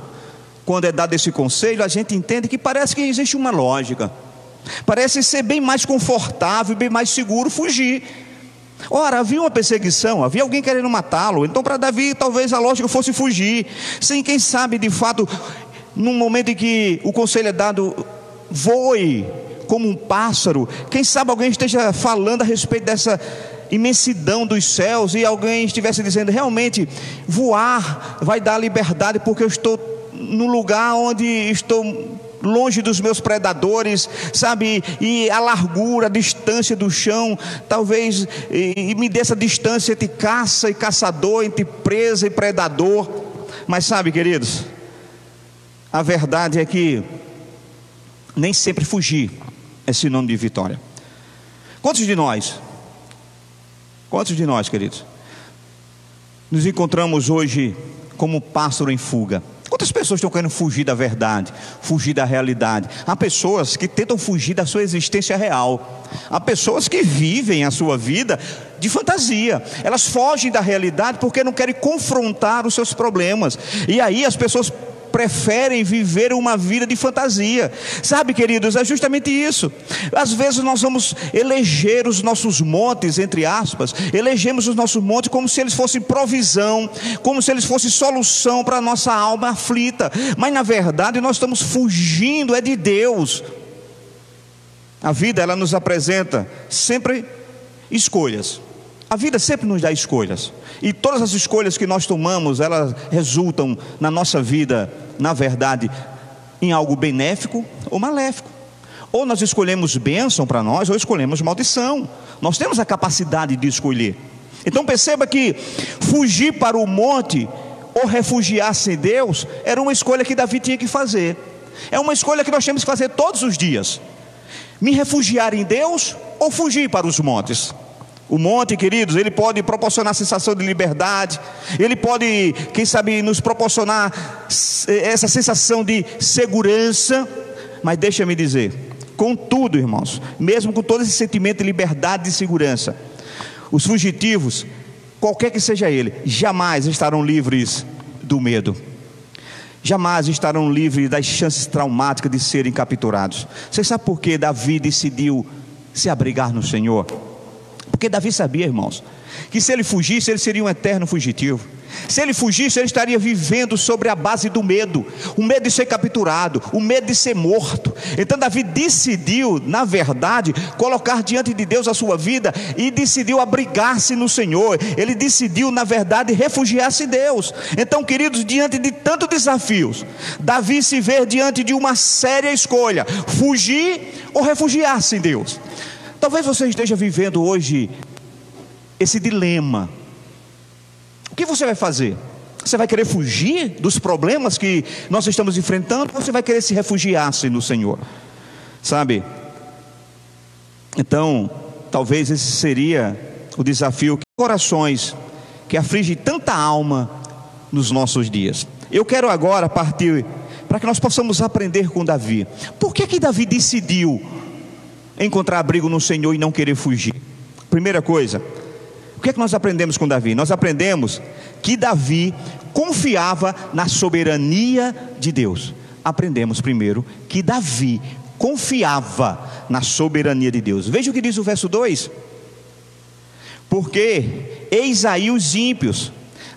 A: quando é dado esse conselho, a gente entende que parece que existe uma lógica. Parece ser bem mais confortável, bem mais seguro fugir. Ora, havia uma perseguição, havia alguém querendo matá-lo. Então para Davi talvez a lógica fosse fugir. Sim, quem sabe de fato, num momento em que o conselho é dado, voe como um pássaro. Quem sabe alguém esteja falando a respeito dessa imensidão dos céus, e alguém estivesse dizendo: realmente voar vai dar liberdade, porque eu estou no lugar onde estou longe dos meus predadores, sabe, e a largura, a distância do chão, talvez e me dê essa distância entre caça e caçador, entre presa e predador. Mas sabe, queridos, a verdade é que nem sempre fugir é sinônimo de vitória. Quantos de nós, queridos, nos encontramos hoje como pássaro em fuga? Quantas pessoas estão querendo fugir da verdade, fugir da realidade? Há pessoas que tentam fugir da sua existência real. Há pessoas que vivem a sua vida de fantasia. Elas fogem da realidade porque não querem confrontar os seus problemas. E aí as pessoas preferem viver uma vida de fantasia. Sabe, queridos, é justamente isso. Às vezes nós vamos eleger os nossos montes, entre aspas, elegemos os nossos montes como se eles fossem provisão, como se eles fossem solução para a nossa alma aflita. Mas na verdade nós estamos fugindo de Deus. A vida, ela nos apresenta sempre escolhas. A vida sempre nos dá escolhas. E todas as escolhas que nós tomamos, elas resultam na nossa vida, na verdade, em algo benéfico ou maléfico. Ou nós escolhemos bênção para nós, ou escolhemos maldição. Nós temos a capacidade de escolher. Então perceba que fugir para o monte ou refugiar-se em Deus era uma escolha que Davi tinha que fazer. É uma escolha que nós temos que fazer todos os dias: me refugiar em Deus ou fugir para os montes. O monte, queridos, ele pode proporcionar sensação de liberdade, ele pode, quem sabe, nos proporcionar essa sensação de segurança. Mas deixa-me dizer, contudo, irmãos, mesmo com todo esse sentimento de liberdade e de segurança, os fugitivos, qualquer que seja ele, jamais estarão livres do medo, jamais estarão livres das chances traumáticas de serem capturados. Você sabe por que Davi decidiu se abrigar no Senhor? Porque Davi sabia, irmãos, que se ele fugisse, ele seria um eterno fugitivo. Se ele fugisse, ele estaria vivendo sobre a base do medo, o medo de ser capturado, o medo de ser morto. Então Davi decidiu, na verdade, colocar diante de Deus a sua vida e decidiu abrigar-se no Senhor. Ele decidiu, na verdade, refugiar-se em Deus. Então, queridos, diante de tantos desafios, Davi se vê diante de uma séria escolha: fugir ou refugiar-se em Deus. Talvez você esteja vivendo hoje esse dilema. O que você vai fazer? Você vai querer fugir dos problemas que nós estamos enfrentando, ou você vai querer se refugiar-se no Senhor? Sabe? Então, talvez esse seria o desafio que corações que aflige tanta alma nos nossos dias. Eu quero agora partir para que nós possamos aprender com Davi. Por que Davi decidiu encontrar abrigo no Senhor e não querer fugir? Primeira coisa, o que é que nós aprendemos com Davi? Nós aprendemos que Davi confiava na soberania de Deus. Aprendemos primeiro que Davi confiava na soberania de Deus. Veja o que diz o verso 2: porque eis aí os ímpios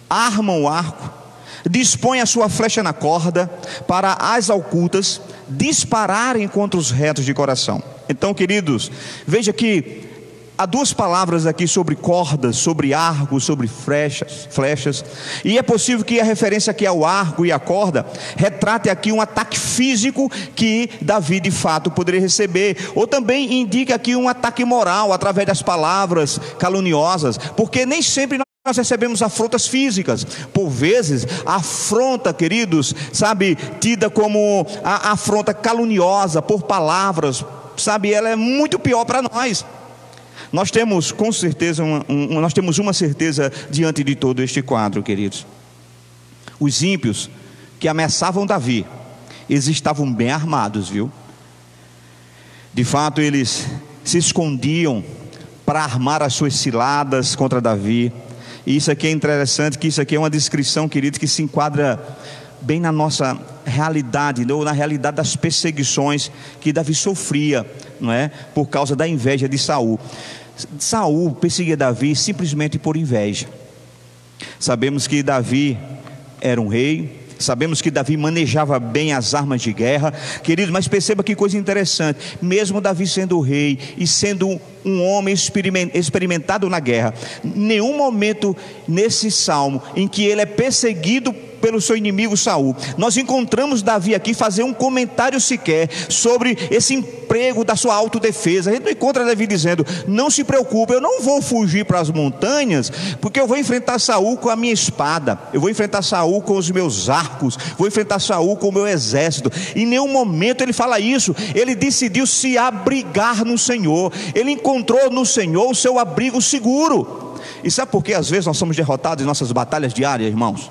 A: armam o arco, dispõem a sua flecha na corda, para as ocultas dispararem contra os retos de coração. Então, queridos, veja que há duas palavras aqui sobre cordas, sobre arcos, sobre flechas, e é possível que a referência aqui ao arco e à corda retrate aqui um ataque físico que Davi de fato poderia receber, ou também indica aqui um ataque moral através das palavras caluniosas, porque nem sempre nós recebemos afrontas físicas. Por vezes a afronta, queridos, sabe, tida como a afronta caluniosa por palavras, sabe, ela é muito pior para nós. Nós temos com certeza nós temos uma certeza diante de todo este quadro, queridos: os ímpios que ameaçavam Davi, eles estavam bem armados, viu? De fato, eles se escondiam para armar as suas ciladas contra Davi. E isso aqui é interessante, que isso aqui é uma descrição, queridos, que se enquadra bem na nossa realidade, ou na realidade das perseguições que Davi sofria, não é? Por causa da inveja de Saul. Saul perseguia Davi simplesmente por inveja. Sabemos que Davi era um rei, sabemos que Davi manejava bem as armas de guerra, queridos, mas perceba que coisa interessante: mesmo Davi sendo rei e sendo um homem experimentado na guerra, nenhum momento nesse salmo em que ele é perseguido pelo seu inimigo Saul, nós encontramos Davi aqui fazer um comentário sequer sobre esse emprego da sua autodefesa. A gente não encontra Davi dizendo: não se preocupe, eu não vou fugir para as montanhas, porque eu vou enfrentar Saul com a minha espada, eu vou enfrentar Saul com os meus arcos, vou enfrentar Saul com o meu exército. Em nenhum momento ele fala isso. Ele decidiu se abrigar no Senhor, ele encontrou no Senhor o seu abrigo seguro. E sabe por que às vezes nós somos derrotados em nossas batalhas diárias, irmãos?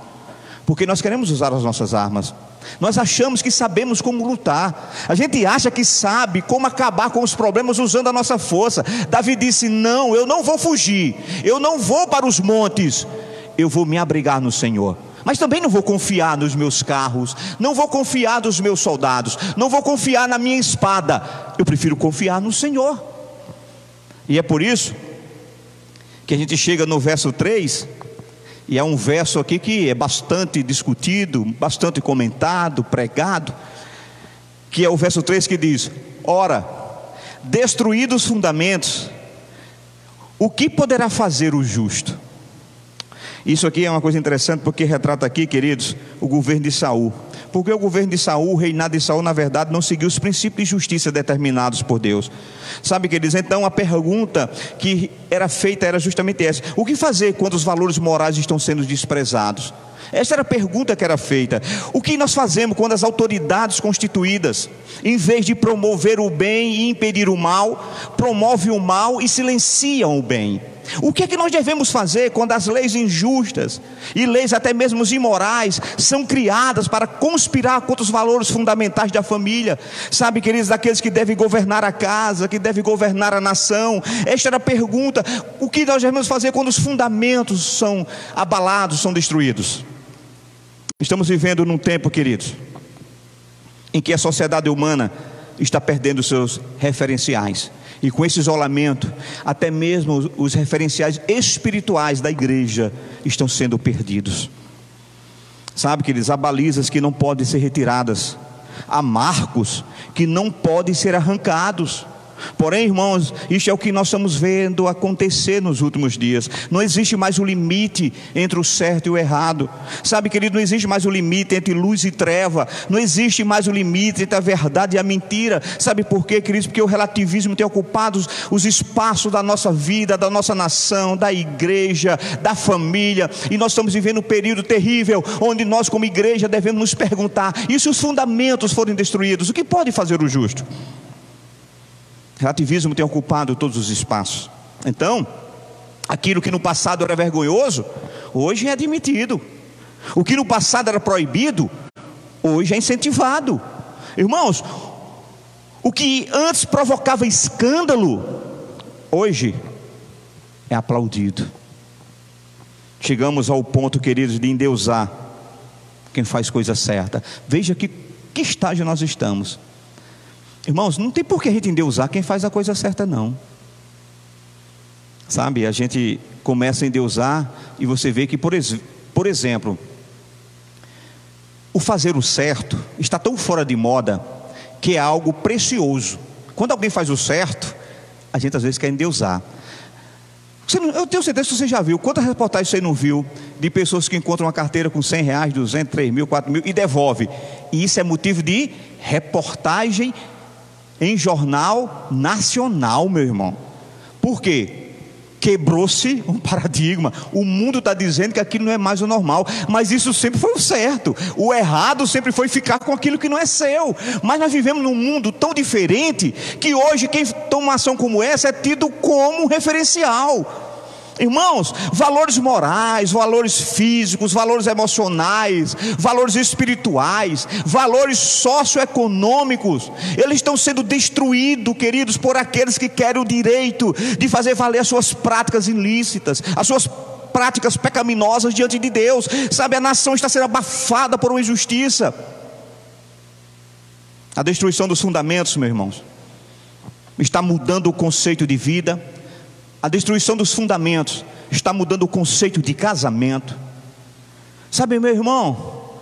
A: Porque nós queremos usar as nossas armas. Nós achamos que sabemos como lutar. A gente acha que sabe como acabar com os problemas usando a nossa força. Davi disse: não, eu não vou fugir, eu não vou para os montes, eu vou me abrigar no Senhor. Mas também não vou confiar nos meus carros, não vou confiar nos meus soldados, não vou confiar na minha espada. Eu prefiro confiar no Senhor. E é por isso que a gente chega no verso 3, e é um verso aqui que é bastante discutido, bastante comentado, pregado, que é o verso 3 que diz: ora, destruídos os fundamentos, o que poderá fazer o justo? Isso aqui é uma coisa interessante, porque retrata aqui, queridos, o governo de Saul. porque o governo de Saul, o reinado de Saul, na verdade, não seguiu os princípios de justiça determinados por Deus. Sabe, queridos, então a pergunta que era feita era justamente essa: o que fazer quando os valores morais estão sendo desprezados? Essa era a pergunta que era feita. O que nós fazemos quando as autoridades constituídas, em vez de promover o bem e impedir o mal, promovem o mal e silenciam o bem? O que é que nós devemos fazer quando as leis injustas e leis até mesmo imorais são criadas para conspirar contra os valores fundamentais da família? Sabe, queridos, daqueles que devem governar a casa, que devem governar a nação? Esta era a pergunta: o que nós devemos fazer quando os fundamentos são abalados, são destruídos? Estamos vivendo num tempo, queridos, em que a sociedade humana está perdendo seus referenciais. E com esse isolamento, até mesmo os referenciais espirituais da igreja estão sendo perdidos. Sabe, queridos, há balizas que não podem ser retiradas, há marcos que não podem ser arrancados. Porém, irmãos, isso é o que nós estamos vendo acontecer nos últimos dias. Não existe mais o limite entre o certo e o errado. Sabe, querido, não existe mais o limite entre luz e treva. Não existe mais o limite entre a verdade e a mentira. Sabe por quê, queridos? Porque o relativismo tem ocupado os espaços da nossa vida, da nossa nação, da igreja, da família. E nós estamos vivendo um período terrível, onde nós como igreja devemos nos perguntar: e se os fundamentos forem destruídos, o que pode fazer o justo? Relativismo tem ocupado todos os espaços. Então, aquilo que no passado era vergonhoso, hoje é admitido. O que no passado era proibido, hoje é incentivado. Irmãos, o que antes provocava escândalo, hoje é aplaudido. Chegamos ao ponto, queridos, de endeusar quem faz coisa certa. Veja que estágio nós estamos. Irmãos, não tem por que a gente endeusar quem faz a coisa certa, não. Sabe, a gente começa a endeusar e você vê que, por exemplo, o fazer o certo está tão fora de moda que é algo precioso. Quando alguém faz o certo, a gente às vezes quer endeusar. Eu tenho certeza que você já viu. Quantas reportagens você não viu de pessoas que encontram uma carteira com 100 reais, 200, 3 mil, 4 mil e devolve? E isso é motivo de reportagem em jornal nacional, meu irmão. Por quê? Quebrou-se um paradigma. O mundo está dizendo que aquilo não é mais o normal, mas isso sempre foi o certo. O errado sempre foi ficar com aquilo que não é seu. Mas nós vivemos num mundo tão diferente que hoje quem toma uma ação como essa é tido como referencial. Irmãos, valores morais, valores físicos, valores emocionais, valores espirituais, valores socioeconômicos, eles estão sendo destruídos, queridos, por aqueles que querem o direito de fazer valer as suas práticas ilícitas, as suas práticas pecaminosas diante de Deus. Sabe, a nação está sendo abafada por uma injustiça. A destruição dos fundamentos, meus irmãos, está mudando o conceito de vida. A destruição dos fundamentos está mudando o conceito de casamento. Sabe, meu irmão,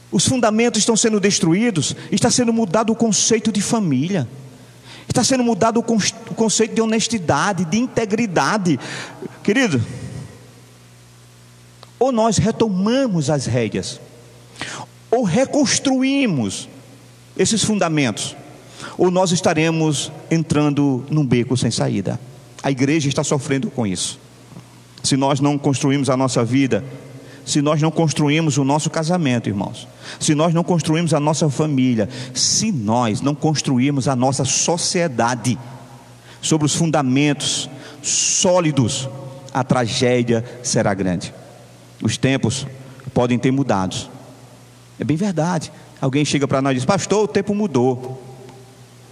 A: os fundamentos estão sendo destruídos, está sendo mudado o conceito de família, está sendo mudado o conceito de honestidade, de integridade. Querido, ou nós retomamos as rédeas, ou reconstruímos esses fundamentos, ou nós estaremos entrando num beco sem saída. A igreja está sofrendo com isso. Se nós não construímos a nossa vida, se nós não construímos o nosso casamento, irmãos, se nós não construímos a nossa família, se nós não construímos a nossa sociedade sobre os fundamentos sólidos, a tragédia será grande. Os tempos podem ter mudado. É bem verdade. Alguém chega para nós e diz: pastor, o tempo mudou.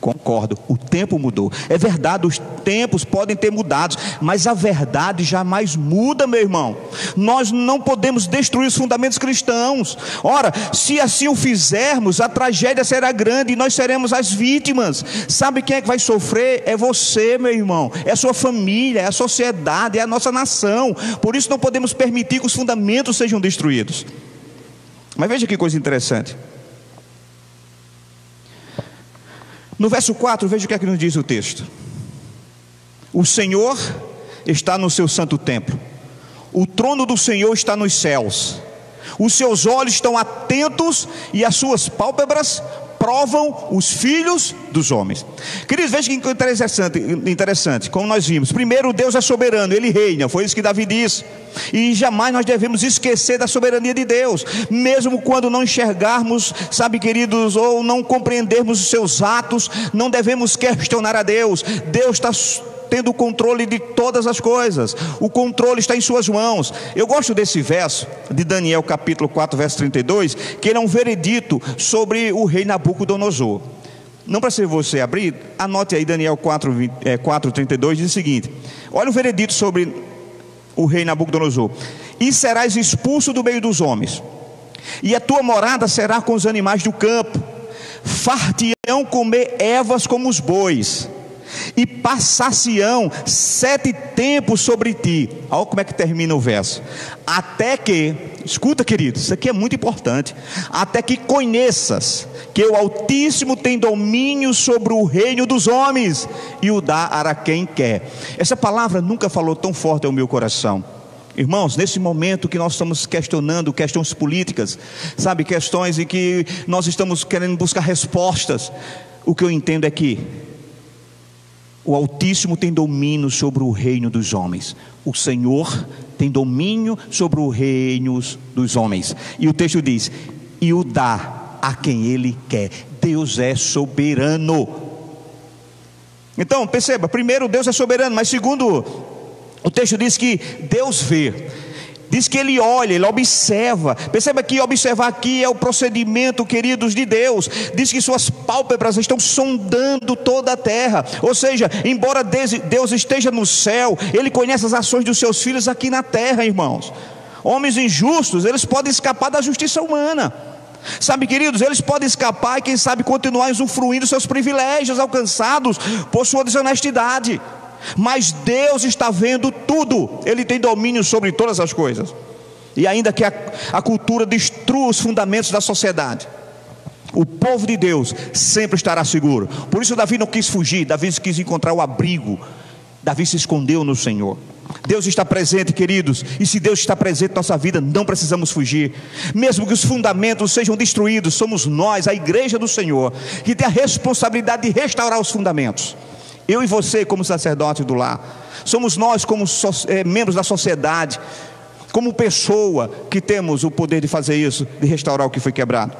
A: Concordo, o tempo mudou. É verdade, os tempos podem ter mudado, mas a verdade jamais muda, meu irmão. Nós não podemos destruir os fundamentos cristãos. Ora, se assim o fizermos, a tragédia será grande e nós seremos as vítimas. Sabe quem é que vai sofrer? É você, meu irmão. É a sua família, é a sociedade, é a nossa nação. Por isso não podemos permitir que os fundamentos sejam destruídos. Mas veja que coisa interessante. No verso 4, veja o que é que nos diz o texto. O Senhor está no seu santo templo. O trono do Senhor está nos céus. Os seus olhos estão atentos e as suas pálpebras provam os filhos dos homens. Queridos, veja que interessante, como nós vimos. Primeiro, Deus é soberano, Ele reina, foi isso que Davi disse. E jamais nós devemos esquecer da soberania de Deus, mesmo quando não enxergarmos, sabe, queridos, ou não compreendermos os seus atos, não devemos questionar a Deus. Deus está tendo o controle de todas as coisas, o controle está em suas mãos. Eu gosto desse verso de Daniel capítulo 4 verso 32, que ele é um veredito sobre o rei Nabucodonosor. Não precisa você abrir, anote aí Daniel 4:32, diz o seguinte: olha o veredito sobre o rei Nabucodonosor: e serás expulso do meio dos homens, e a tua morada será com os animais do campo, far-te-ão comer ervas como os bois, e passar-se-ão 7 tempos sobre ti. Olha como é que termina o verso: até que, escuta, queridos, isso aqui é muito importante, até que conheças que o Altíssimo tem domínio sobre o reino dos homens, e o dá a quem quer. Essa palavra nunca falou tão forte ao meu coração. Irmãos, nesse momento que nós estamos questionando questões políticas, sabe, questões em que nós estamos querendo buscar respostas, o que eu entendo é que o Altíssimo tem domínio sobre o reino dos homens. O Senhor tem domínio sobre o reino dos homens. E o texto diz: e o dá a quem Ele quer. Deus é soberano. Então, perceba, primeiro, Deus é soberano, mas segundo, o texto diz que Deus vê. Diz que Ele olha, Ele observa. Perceba que observar aqui é o procedimento, queridos, de Deus. Diz que suas pálpebras estão sondando toda a terra. Ou seja, embora Deus esteja no céu, Ele conhece as ações dos seus filhos aqui na terra, irmãos. Homens injustos, eles podem escapar da justiça humana. Sabe, queridos, eles podem escapar e quem sabe continuar usufruindo seus privilégios alcançados por sua desonestidade. Mas Deus está vendo tudo. Ele tem domínio sobre todas as coisas. E ainda que a cultura destrua os fundamentos da sociedade, o povo de Deus sempre estará seguro. Por isso Davi não quis fugir, Davi quis encontrar o abrigo. Davi se escondeu no Senhor. Deus está presente, queridos, e se Deus está presente em nossa vida, não precisamos fugir. Mesmo que os fundamentos sejam destruídos, somos nós, a igreja do Senhor, que tem a responsabilidade de restaurar os fundamentos. Eu e você como sacerdote do lar, somos nós como membros da sociedade, como pessoa, que temos o poder de fazer isso, de restaurar o que foi quebrado.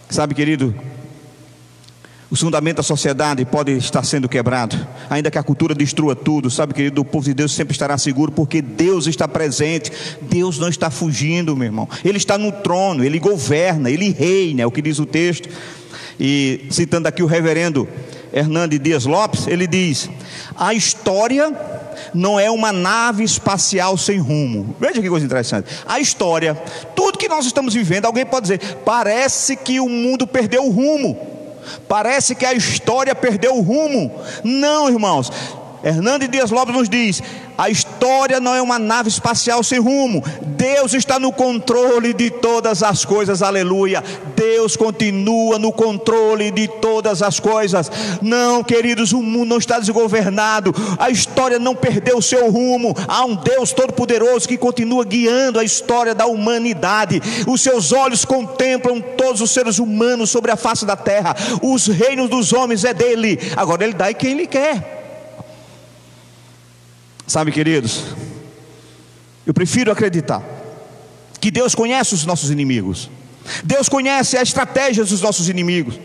A: Sabe, querido, os fundamentos da sociedade podem estar sendo quebrados, ainda que a cultura destrua tudo. Sabe, querido, o povo de Deus sempre estará seguro, porque Deus está presente. Deus não está fugindo, meu irmão. Ele está no trono, Ele governa, Ele reina, é o que diz o texto. E citando aqui o reverendo Hernandes Dias Lopes, ele diz: a história não é uma nave espacial sem rumo. Veja que coisa interessante. A história, tudo que nós estamos vivendo, alguém pode dizer: parece que o mundo perdeu o rumo, parece que a história perdeu o rumo. Não, irmãos, Hernandes Dias Lopes nos diz: a história não é uma nave espacial sem rumo. Deus está no controle de todas as coisas, aleluia. Deus continua no controle de todas as coisas. Não, queridos, o mundo não está desgovernado, a história não perdeu o seu rumo. Há um Deus todo-poderoso que continua guiando a história da humanidade. Os seus olhos contemplam todos os seres humanos sobre a face da terra. Os reinos dos homens é dele. Agora Ele dá a quem Ele quer. Sabe, queridos, eu prefiro acreditar que Deus conhece os nossos inimigos. Deus conhece as estratégias dos nossos inimigos.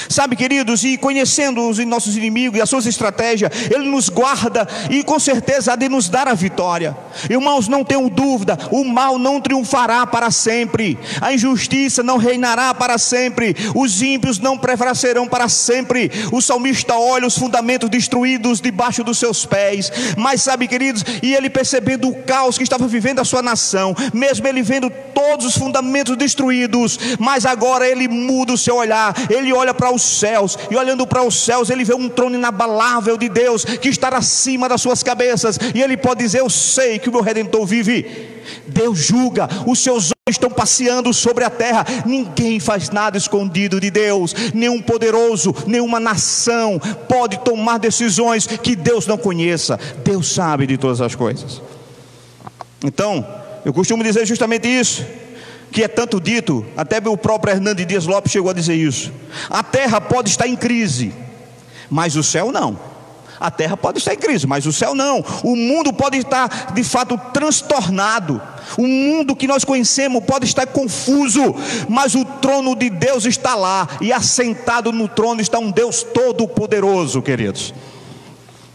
A: Sabe, queridos, e conhecendo os nossos inimigos e as suas estratégias, Ele nos guarda e com certeza há de nos dar a vitória. Irmãos, não tenham dúvida, o mal não triunfará para sempre, a injustiça não reinará para sempre, os ímpios não prevalecerão para sempre. O salmista olha os fundamentos destruídos debaixo dos seus pés. Mas sabe, queridos, e ele percebendo o caos que estava vivendo a sua nação, mesmo ele vendo todos os fundamentos destruídos, mas agora ele muda o seu olhar. Ele olha para os céus, e olhando para os céus, ele vê um trono inabalável de Deus, que está acima das suas cabeças, e ele pode dizer: eu sei que o meu Redentor vive. Deus julga, os seus olhos estão passeando sobre a terra. Ninguém faz nada escondido de Deus. Nenhum poderoso, nenhuma nação pode tomar decisões que Deus não conheça. Deus sabe de todas as coisas. Então, eu costumo dizer justamente isso: que é tanto dito, até o próprio Hernando Dias Lopes chegou a dizer isso: a terra pode estar em crise, mas o céu não. A terra pode estar em crise, mas o céu não. O mundo pode estar de fato transtornado, o mundo que nós conhecemos pode estar confuso, mas o trono de Deus está lá, e assentado no trono está um Deus todo poderoso, queridos.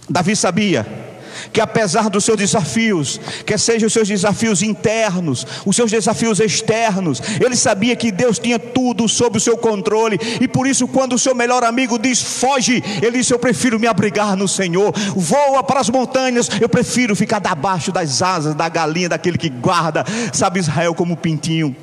A: Davi sabia que apesar dos seus desafios, quer sejam os seus desafios internos, os seus desafios externos, ele sabia que Deus tinha tudo sob o seu controle. E por isso, quando o seu melhor amigo diz foge, ele disse: eu prefiro me abrigar no Senhor. Voa para as montanhas, eu prefiro ficar debaixo das asas da galinha, daquele que guarda, sabe, Israel como pintinho.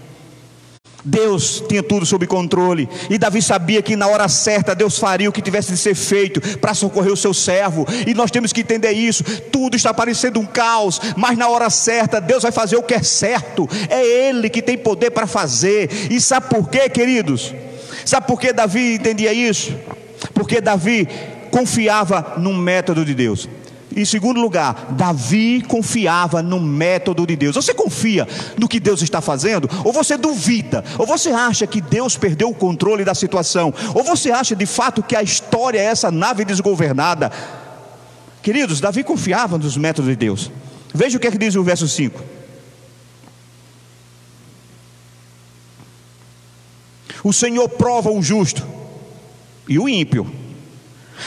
A: Deus tinha tudo sob controle, e Davi sabia que na hora certa Deus faria o que tivesse de ser feito para socorrer o seu servo. E nós temos que entender isso. Tudo está parecendo um caos, mas na hora certa Deus vai fazer o que é certo. É Ele que tem poder para fazer. E sabe por quê, queridos? Sabe por que Davi entendia isso? Porque Davi confiava no método de Deus. Em segundo lugar, Davi confiava no método de Deus. Você confia no que Deus está fazendo? Ou você duvida? Ou você acha que Deus perdeu o controle da situação? Ou você acha de fato que a história é essa nave desgovernada? Queridos, Davi confiava nos métodos de Deus. Veja o que é que diz o verso 5. O Senhor prova o justo e o ímpio.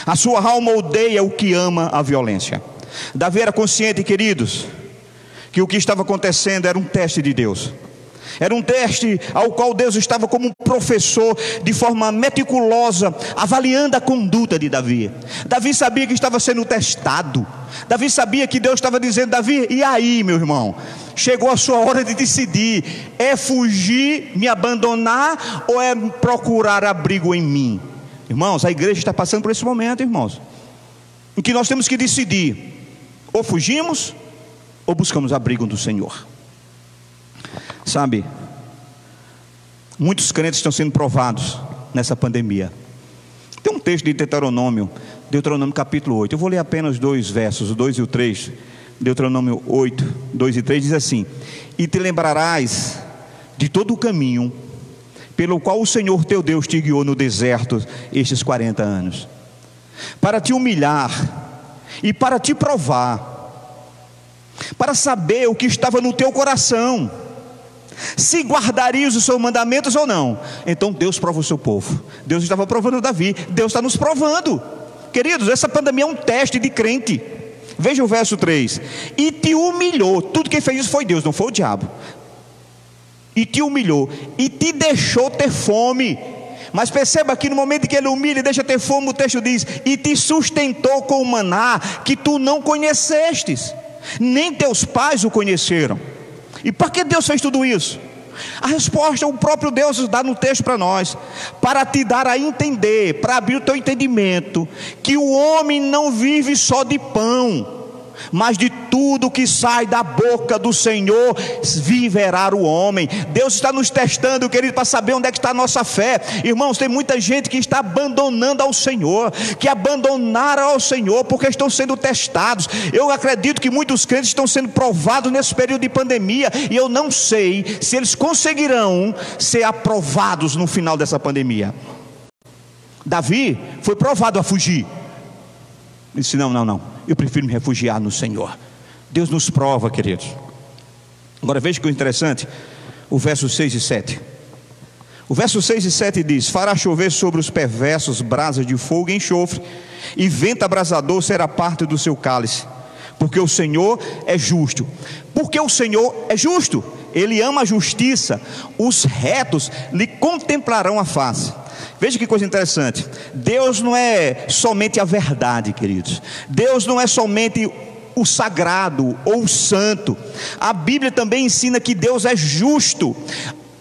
A: A sua alma odeia o que ama a violência. Davi era consciente, queridos, que o que estava acontecendo era um teste de Deus. Era um teste ao qual Deus estava como um professor, de forma meticulosa, avaliando a conduta de Davi. Davi sabia que estava sendo testado. Davi sabia que Deus estava dizendo: Davi, e aí, meu irmão? Chegou a sua hora de decidir. É fugir, me abandonar, ou é procurar abrigo em mim? Irmãos, a igreja está passando por esse momento, irmãos, em que nós temos que decidir: ou fugimos, ou buscamos abrigo do Senhor. Sabe, muitos crentes estão sendo provados nessa pandemia. Tem um texto de Deuteronômio capítulo 8. Eu vou ler apenas 2 versos, o 2 e o 3. Deuteronômio 8, 2 e 3 diz assim: e te lembrarás de todo o caminho pelo qual o Senhor teu Deus te guiou no deserto estes 40 anos, para te humilhar e para te provar, para saber o que estava no teu coração, se guardarias os seus mandamentos ou não. Então Deus prova o seu povo. Deus estava provando Davi, Deus está nos provando. Queridos, essa pandemia é um teste de crente. Veja o verso 3: e te humilhou. Tudo quem fez isso foi Deus, não foi o diabo. E te humilhou, e te deixou ter fome. Mas perceba que no momento em que ele humilha e deixa ter fome, o texto diz: e te sustentou com o maná que tu não conhecestes, nem teus pais o conheceram. E por que Deus fez tudo isso? A resposta o próprio Deus dá no texto para nós: para te dar a entender, para abrir o teu entendimento, que o homem não vive só de pão, mas de tudo que sai da boca do Senhor viverá o homem. Deus está nos testando, querido, para saber onde é que está a nossa fé. Irmãos, tem muita gente que está abandonando ao Senhor, que abandonaram ao Senhor porque estão sendo testados. Eu acredito que muitos crentes estão sendo provados nesse período de pandemia, e eu não sei se eles conseguirão ser aprovados no final dessa pandemia. Davi foi provado a fugir. Ele disse: não, eu prefiro me refugiar no Senhor. Deus nos prova, queridos. Agora veja que coisa interessante, o verso 6 e 7. O verso 6 e 7 diz: fará chover sobre os perversos brasas de fogo e enxofre, e vento abrasador será parte do seu cálice, porque o Senhor é justo. Porque o Senhor é justo, Ele ama a justiça, os retos lhe contemplarão a face. Veja que coisa interessante. Deus não é somente a verdade, queridos. Deus não é somente o sagrado ou o santo. A Bíblia também ensina que Deus é justo.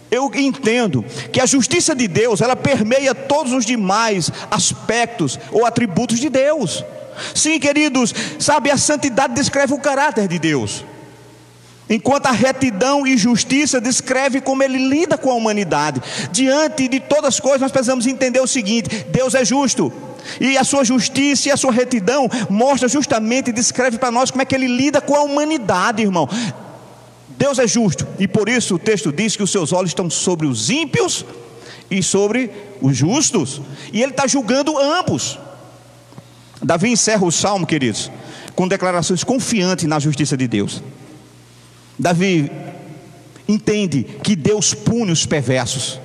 A: Eu entendo que a justiça de Deus, ela permeia todos os demais aspectos ou atributos de Deus. Sim, queridos, sabe, a santidade descreve o caráter de Deus, enquanto a retidão e justiça descreve como Ele lida com a humanidade. Diante de todas as coisas, nós precisamos entender o seguinte: Deus é justo, e a sua justiça e a sua retidão mostra justamente e descreve para nós como é que Ele lida com a humanidade, irmão. Deus é justo, e por isso o texto diz que os seus olhos estão sobre os ímpios e sobre os justos, e Ele está julgando ambos. Davi encerra o salmo, queridos, com declarações confiantes na justiça de Deus. Davi entende que Deus pune os perversos,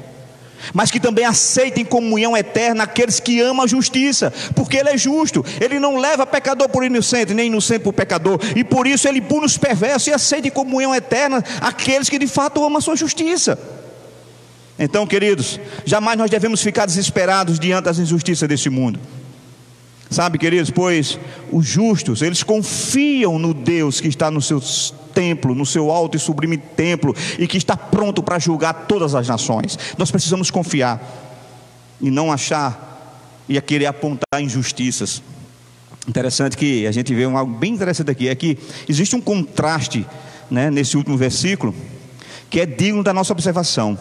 A: mas que também aceita em comunhão eterna aqueles que amam a justiça, porque Ele é justo. Ele não leva pecador por inocente, nem inocente por pecador, e por isso Ele pune os perversos e aceita em comunhão eterna aqueles que de fato amam a sua justiça. Então, queridos, jamais nós devemos ficar desesperados diante das injustiças desse mundo. Sabe, queridos, pois os justos, eles confiam no Deus que está no seu templo, no seu alto e sublime templo, e que está pronto para julgar todas as nações. Nós precisamos confiar e não achar e a querer apontar injustiças. Interessante que a gente vê algo bem interessante aqui, é que existe um contraste, né, nesse último versículo, que é digno da nossa observação.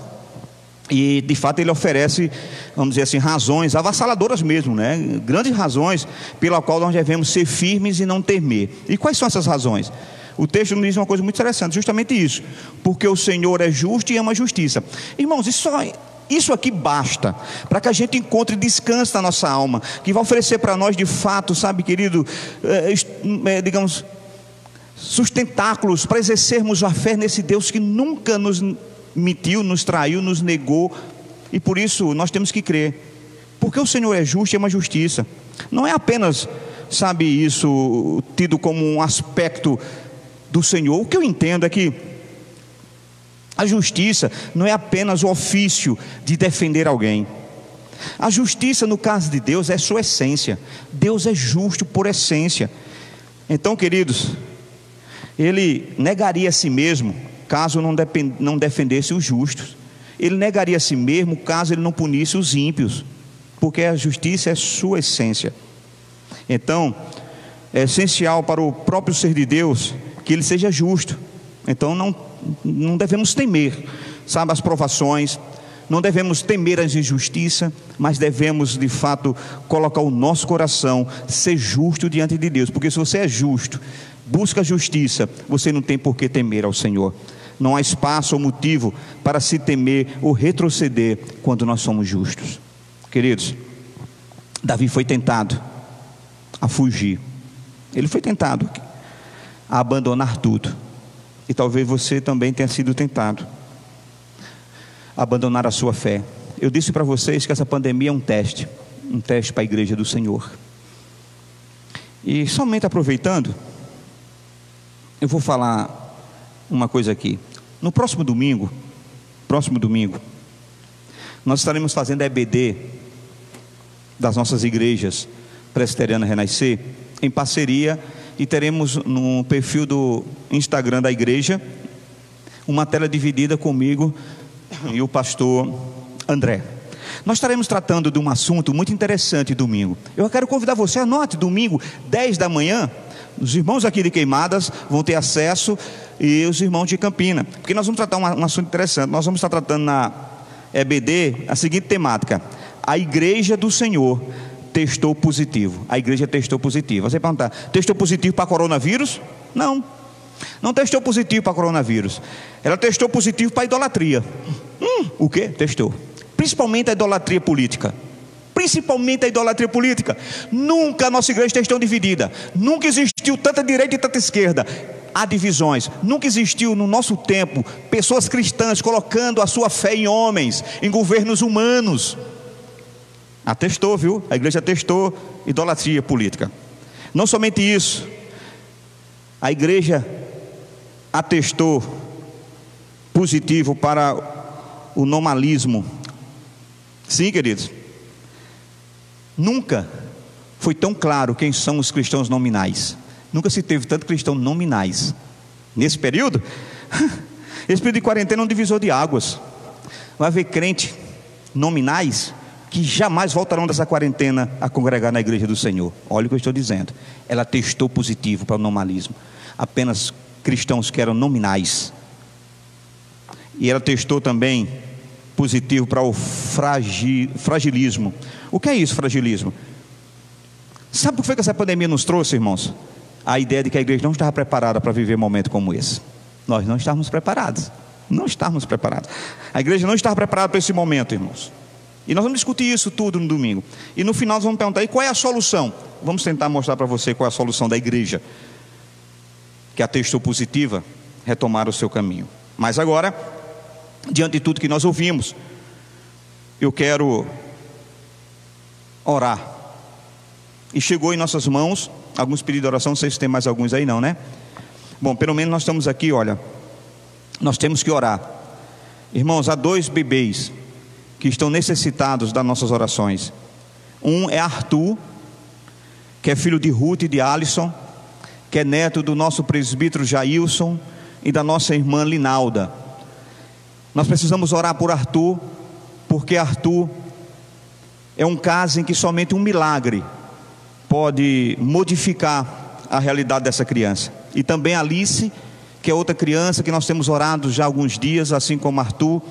A: E de fato ele oferece, vamos dizer assim, razões avassaladoras mesmo, né? Grandes razões pela qual nós devemos ser firmes e não temer. E quais são essas razões? O texto nos diz uma coisa muito interessante, justamente isso: porque o Senhor é justo e ama a justiça. Irmãos, isso aqui basta para que a gente encontre descanso na nossa alma, que vai oferecer para nós de fato, sabe, querido, digamos, sustentáculos para exercermos a fé nesse Deus que nunca nos mentiu, nos traiu, nos negou. E por isso nós temos que crer, porque o Senhor é justo e ama a justiça. Não é apenas, sabe, isso tido como um aspecto do Senhor. O que eu entendo é que a justiça não é apenas o ofício de defender alguém. A justiça, no caso de Deus, é sua essência. Deus é justo por essência. Então, queridos, Ele negaria a si mesmo caso não defendesse os justos. Ele negaria a si mesmo caso Ele não punisse os ímpios, porque a justiça é sua essência. Então, é essencial para o próprio ser de Deus que Ele seja justo. Então não devemos temer, sabe, as provações, não devemos temer as injustiças, mas devemos de fato colocar o nosso coração, ser justo diante de Deus, porque se você é justo, busca a justiça, você não tem por que temer ao Senhor. Não há espaço ou motivo para se temer ou retroceder quando nós somos justos. Queridos, Davi foi tentado a fugir, ele foi tentado a abandonar tudo, e talvez você também tenha sido tentado a abandonar a sua fé. Eu disse para vocês que essa pandemia é um teste para a igreja do Senhor. E somente aproveitando, eu vou falar uma coisa aqui. No próximo domingo, nós estaremos fazendo a EBD das nossas igrejas Presbiteriana Renascer, em parceria, e teremos no perfil do Instagram da igreja uma tela dividida comigo e o pastor André. Nós estaremos tratando de um assunto muito interessante domingo. Eu quero convidar você, anote, domingo, 10 da manhã, os irmãos aqui de Queimadas vão ter acesso, e os irmãos de Campina, porque nós vamos tratar um assunto interessante. Nós vamos estar tratando na EBD a seguinte temática: a igreja do Senhor testou positivo. A igreja testou positivo. Você perguntar, testou positivo para coronavírus? Não testou positivo para coronavírus. Ela testou positivo para idolatria. O quê? Testou. Principalmente a idolatria política. Nunca a nossa igreja testou dividida. Nunca existiu tanta direita e tanta esquerda. Há divisões. Nunca existiu no nosso tempo pessoas cristãs colocando a sua fé em homens, em governos humanos. Atestou, viu? A igreja atestou idolatria política. Não somente isso, a igreja atestou positivo para o nominalismo. Sim, queridos, nunca foi tão claro quem são os cristãos nominais. Nunca se teve tanto cristão nominais. Nesse período, esse período de quarentena é um divisor de águas. Vai haver crente nominais que jamais voltarão dessa quarentena a congregar na igreja do Senhor. Olha o que eu estou dizendo. Ela testou positivo para o nominalismo. Apenas cristãos que eram nominais. E ela testou também positivo para o fragilismo. O que é isso, fragilismo? Sabe o que foi que essa pandemia nos trouxe, irmãos? A ideia de que a igreja não estava preparada para viver um momento como esse. Nós não estávamos preparados. Não estávamos preparados. A igreja não estava preparada para esse momento, irmãos. E nós vamos discutir isso tudo no domingo. E no final nós vamos perguntar, e qual é a solução? Vamos tentar mostrar para você qual é a solução da igreja que atestou positiva, retomar o seu caminho. Mas agora, diante de tudo que nós ouvimos, eu quero orar. E chegou em nossas mãos alguns pedidos de oração. Não sei se tem mais alguns aí não, né? Bom, pelo menos nós estamos aqui, olha. Nós temos que orar. Irmãos, há 2 bebês que estão necessitados das nossas orações. Um é Arthur, que é filho de Ruth e de Alisson, que é neto do nosso presbítero Jailson e da nossa irmã Linalda. Nós precisamos orar por Arthur, porque Arthur é um caso em que somente um milagre pode modificar a realidade dessa criança. E também Alice, que é outra criança que nós temos orado já há alguns dias, assim como Arthur,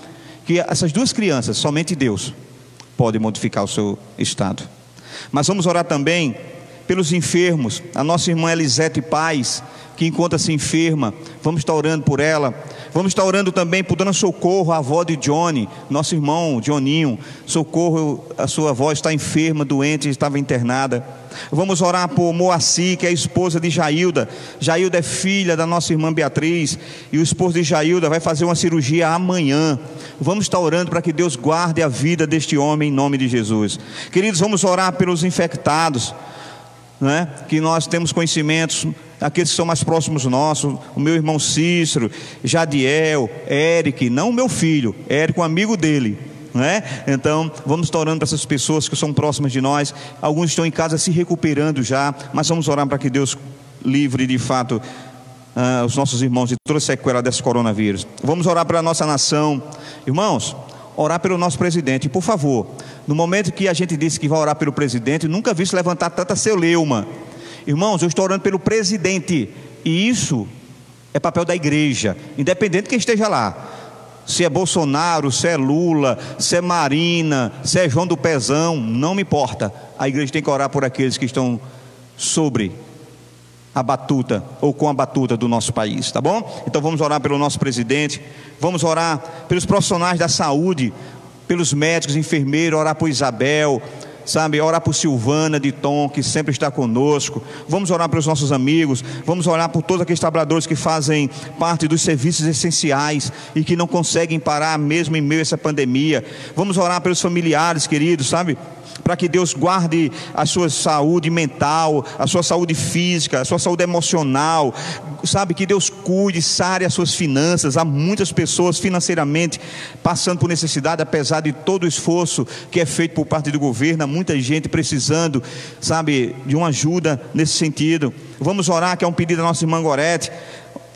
A: que essas 2 crianças, somente Deus pode modificar o seu estado. Mas vamos orar também pelos enfermos. A nossa irmã Elisete Paz, que encontra-se enferma, vamos estar orando por ela. Vamos estar orando também por Dona Socorro, a avó de Johnny, nosso irmão Johninho. Socorro, a sua avó está enferma, doente, estava internada. Vamos orar por Moacir, que é a esposa de Jailda. Jailda é filha da nossa irmã Beatriz, e o esposo de Jailda vai fazer uma cirurgia amanhã. Vamos estar orando para que Deus guarde a vida deste homem em nome de Jesus. Queridos, vamos orar pelos infectados, né? Que nós temos conhecimentos, aqueles que são mais próximos nossos, o meu irmão Cícero, Jadiel, Eric, não o meu filho, Eric, um amigo dele, né? Então vamos estar orando para essas pessoas que são próximas de nós. Alguns estão em casa se recuperando já, mas vamos orar para que Deus livre de fato os nossos irmãos de toda a sequela desse coronavírus. Vamos orar pela nossa nação, irmãos. Orar pelo nosso presidente, e por favor, no momento que a gente disse que vai orar pelo presidente, nunca vi se levantar tanta celeuma. Irmãos, eu estou orando pelo presidente, e isso é papel da igreja, independente de quem esteja lá. Se é Bolsonaro, se é Lula, se é Marina, se é João do Pezão, não me importa. A igreja tem que orar por aqueles que estão sobre a batuta, ou com a batuta do nosso país, tá bom? Então vamos orar pelo nosso presidente, vamos orar pelos profissionais da saúde, pelos médicos, enfermeiros, orar por Isabel, sabe, orar por Silvana de Tom, que sempre está conosco. Vamos orar pelos nossos amigos, vamos orar por todos aqueles trabalhadores que fazem parte dos serviços essenciais e que não conseguem parar mesmo em meio a essa pandemia. Vamos orar pelos familiares queridos, sabe, para que Deus guarde a sua saúde mental, a sua saúde física, a sua saúde emocional, sabe, que Deus cuide, sare as suas finanças. Há muitas pessoas financeiramente passando por necessidade, apesar de todo o esforço que é feito por parte do governo. Há muita gente precisando, sabe, de uma ajuda nesse sentido. Vamos orar, que é um pedido da nossa irmã Gorete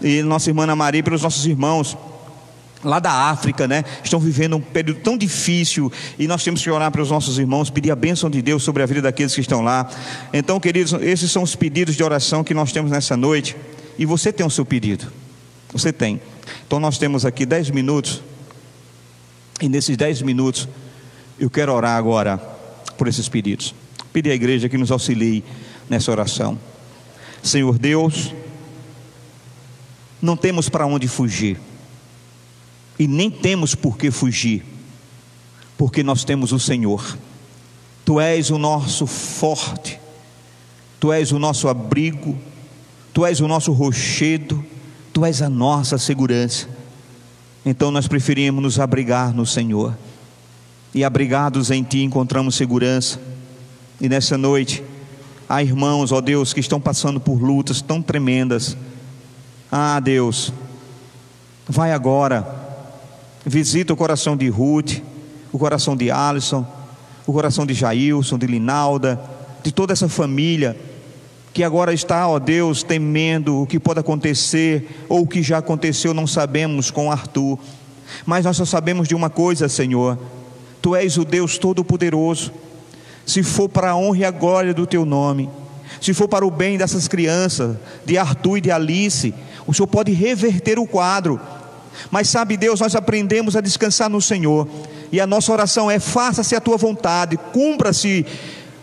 A: e nossa irmã Ana Maria, pelos nossos irmãos lá da África, né? Estão vivendo um período tão difícil, e nós temos que orar para os nossos irmãos, pedir a bênção de Deus sobre a vida daqueles que estão lá. Então, queridos, esses são os pedidos de oração que nós temos nessa noite. E você tem o seu pedido, você tem. Então nós temos aqui 10 minutos, e nesses 10 minutos eu quero orar agora por esses pedidos. Pedir à igreja que nos auxilie nessa oração. Senhor Deus, não temos para onde fugir, e nem temos por que fugir, porque nós temos o Senhor. Tu és o nosso forte, Tu és o nosso abrigo, Tu és o nosso rochedo, Tu és a nossa segurança. Então nós preferimos nos abrigar no Senhor, e abrigados em Ti encontramos segurança. E nessa noite há irmãos, ó Deus, que estão passando por lutas tão tremendas. Ah, Deus, vai agora, visita o coração de Ruth, o coração de Alisson, o coração de Jailson, de Linalda, de toda essa família que agora está, ó Deus, temendo o que pode acontecer, ou o que já aconteceu, não sabemos, com Arthur. Mas nós só sabemos de uma coisa, Senhor: Tu és o Deus Todo-Poderoso. Se for para a honra e a glória do Teu nome, se for para o bem dessas crianças, de Arthur e de Alice, o Senhor pode reverter o quadro. Mas sabe, Deus, nós aprendemos a descansar no Senhor, e a nossa oração é: faça-se a Tua vontade, cumpra-se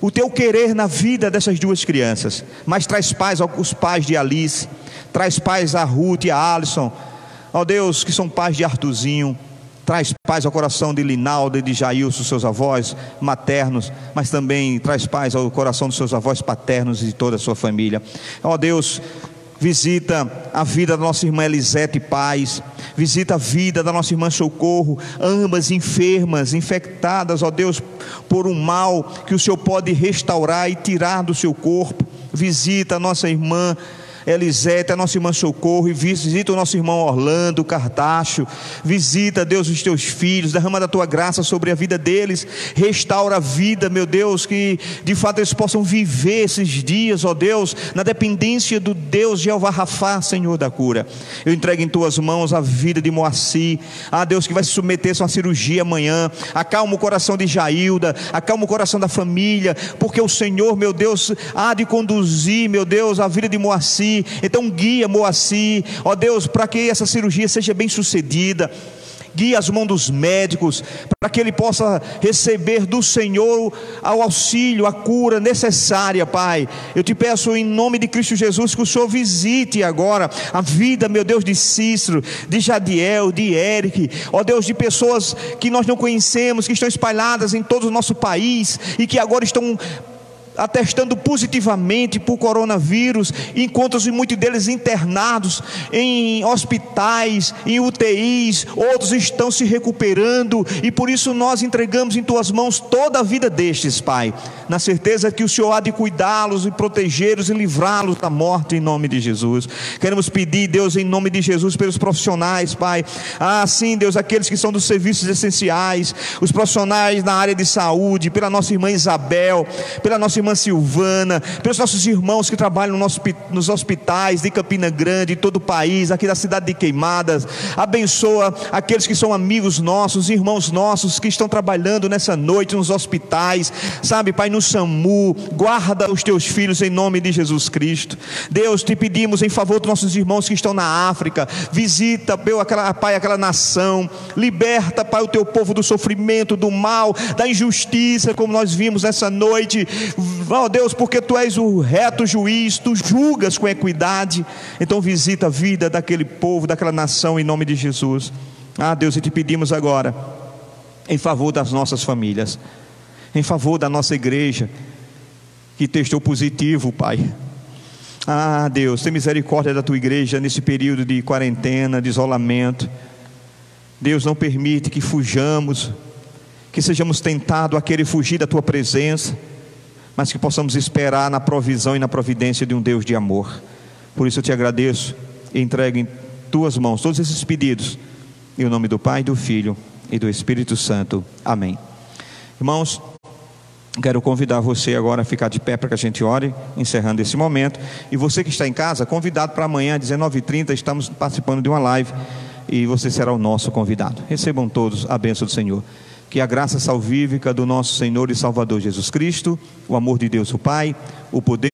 A: o Teu querer na vida dessas duas crianças. Mas traz paz aos pais de Alice, traz paz a Ruth e a Alisson, ó Deus, que são pais de Artuzinho. Traz paz ao coração de Linaldo e de Jailson, seus avós maternos, mas também traz paz ao coração dos seus avós paternos e de toda a sua família. Ó Deus, visita a vida da nossa irmã Elisete Paz, visita a vida da nossa irmã Socorro, ambas enfermas, infectadas, ó Deus, por um mal que o Senhor pode restaurar e tirar do seu corpo. Visita a nossa irmã Elisete, a nossa irmã Socorro, e visita o nosso irmão Orlando Cartacho. Visita, Deus, os teus filhos, derrama da tua graça sobre a vida deles, restaura a vida, meu Deus, que de fato eles possam viver esses dias, ó Deus, na dependência do Deus Jeová Rafá, Senhor da cura. Eu entrego em tuas mãos a vida de Moacir, Deus, que vai se submeter a uma cirurgia amanhã. Acalma o coração de Jailda, acalma o coração da família, porque o Senhor, meu Deus, há de conduzir, meu Deus, a vida de Moacir. Então guia Moacir, ó Deus, para que essa cirurgia seja bem sucedida. Guia as mãos dos médicos, para que ele possa receber do Senhor o auxílio, a cura necessária, Pai. Eu te peço em nome de Cristo Jesus que o Senhor visite agora a vida, meu Deus, de Cícero, de Jadiel, de Eric, ó Deus, de pessoas que nós não conhecemos, que estão espalhadas em todo o nosso país e que agora estão atestando positivamente por coronavírus. Encontram-se muitos deles internados em hospitais, em UTIs, outros estão se recuperando, e por isso nós entregamos em tuas mãos toda a vida destes, Pai, na certeza que o Senhor há de cuidá-los e protegê-los e livrá-los da morte, em nome de Jesus. Queremos pedir, Deus, em nome de Jesus, pelos profissionais, Pai, sim, Deus, aqueles que são dos serviços essenciais, os profissionais na área de saúde, pela nossa irmã Isabel, pela nossa irmã Silvana, pelos nossos irmãos que trabalham nos hospitais de Campina Grande, de todo o país, aqui da cidade de Queimadas. Abençoa aqueles que são amigos nossos, irmãos nossos que estão trabalhando nessa noite nos hospitais, sabe, Pai, no SAMU. Guarda os teus filhos em nome de Jesus Cristo. Deus, te pedimos em favor dos nossos irmãos que estão na África. Visita, Pai, aquela nação. Liberta, Pai, o teu povo do sofrimento, do mal, da injustiça, como nós vimos nessa noite. Ó Deus, porque tu és o reto juiz, tu julgas com equidade. Então visita a vida daquele povo, daquela nação, em nome de Jesus. Deus, e te pedimos agora em favor das nossas famílias, em favor da nossa igreja que testou positivo, Pai. Deus, tem misericórdia da tua igreja nesse período de quarentena, de isolamento. Deus, não permite que fujamos, que sejamos tentados a querer fugir da tua presença, mas que possamos esperar na provisão e na providência de um Deus de amor. Por isso eu te agradeço e entrego em tuas mãos todos esses pedidos, em nome do Pai, do Filho e do Espírito Santo. Amém. Irmãos, quero convidar você agora a ficar de pé para que a gente ore, encerrando esse momento. E você que está em casa, convidado para amanhã às 19h30, estamos participando de uma live e você será o nosso convidado. Recebam todos a bênção do Senhor. Que a graça salvífica do nosso Senhor e Salvador Jesus Cristo, o amor de Deus o Pai, o poder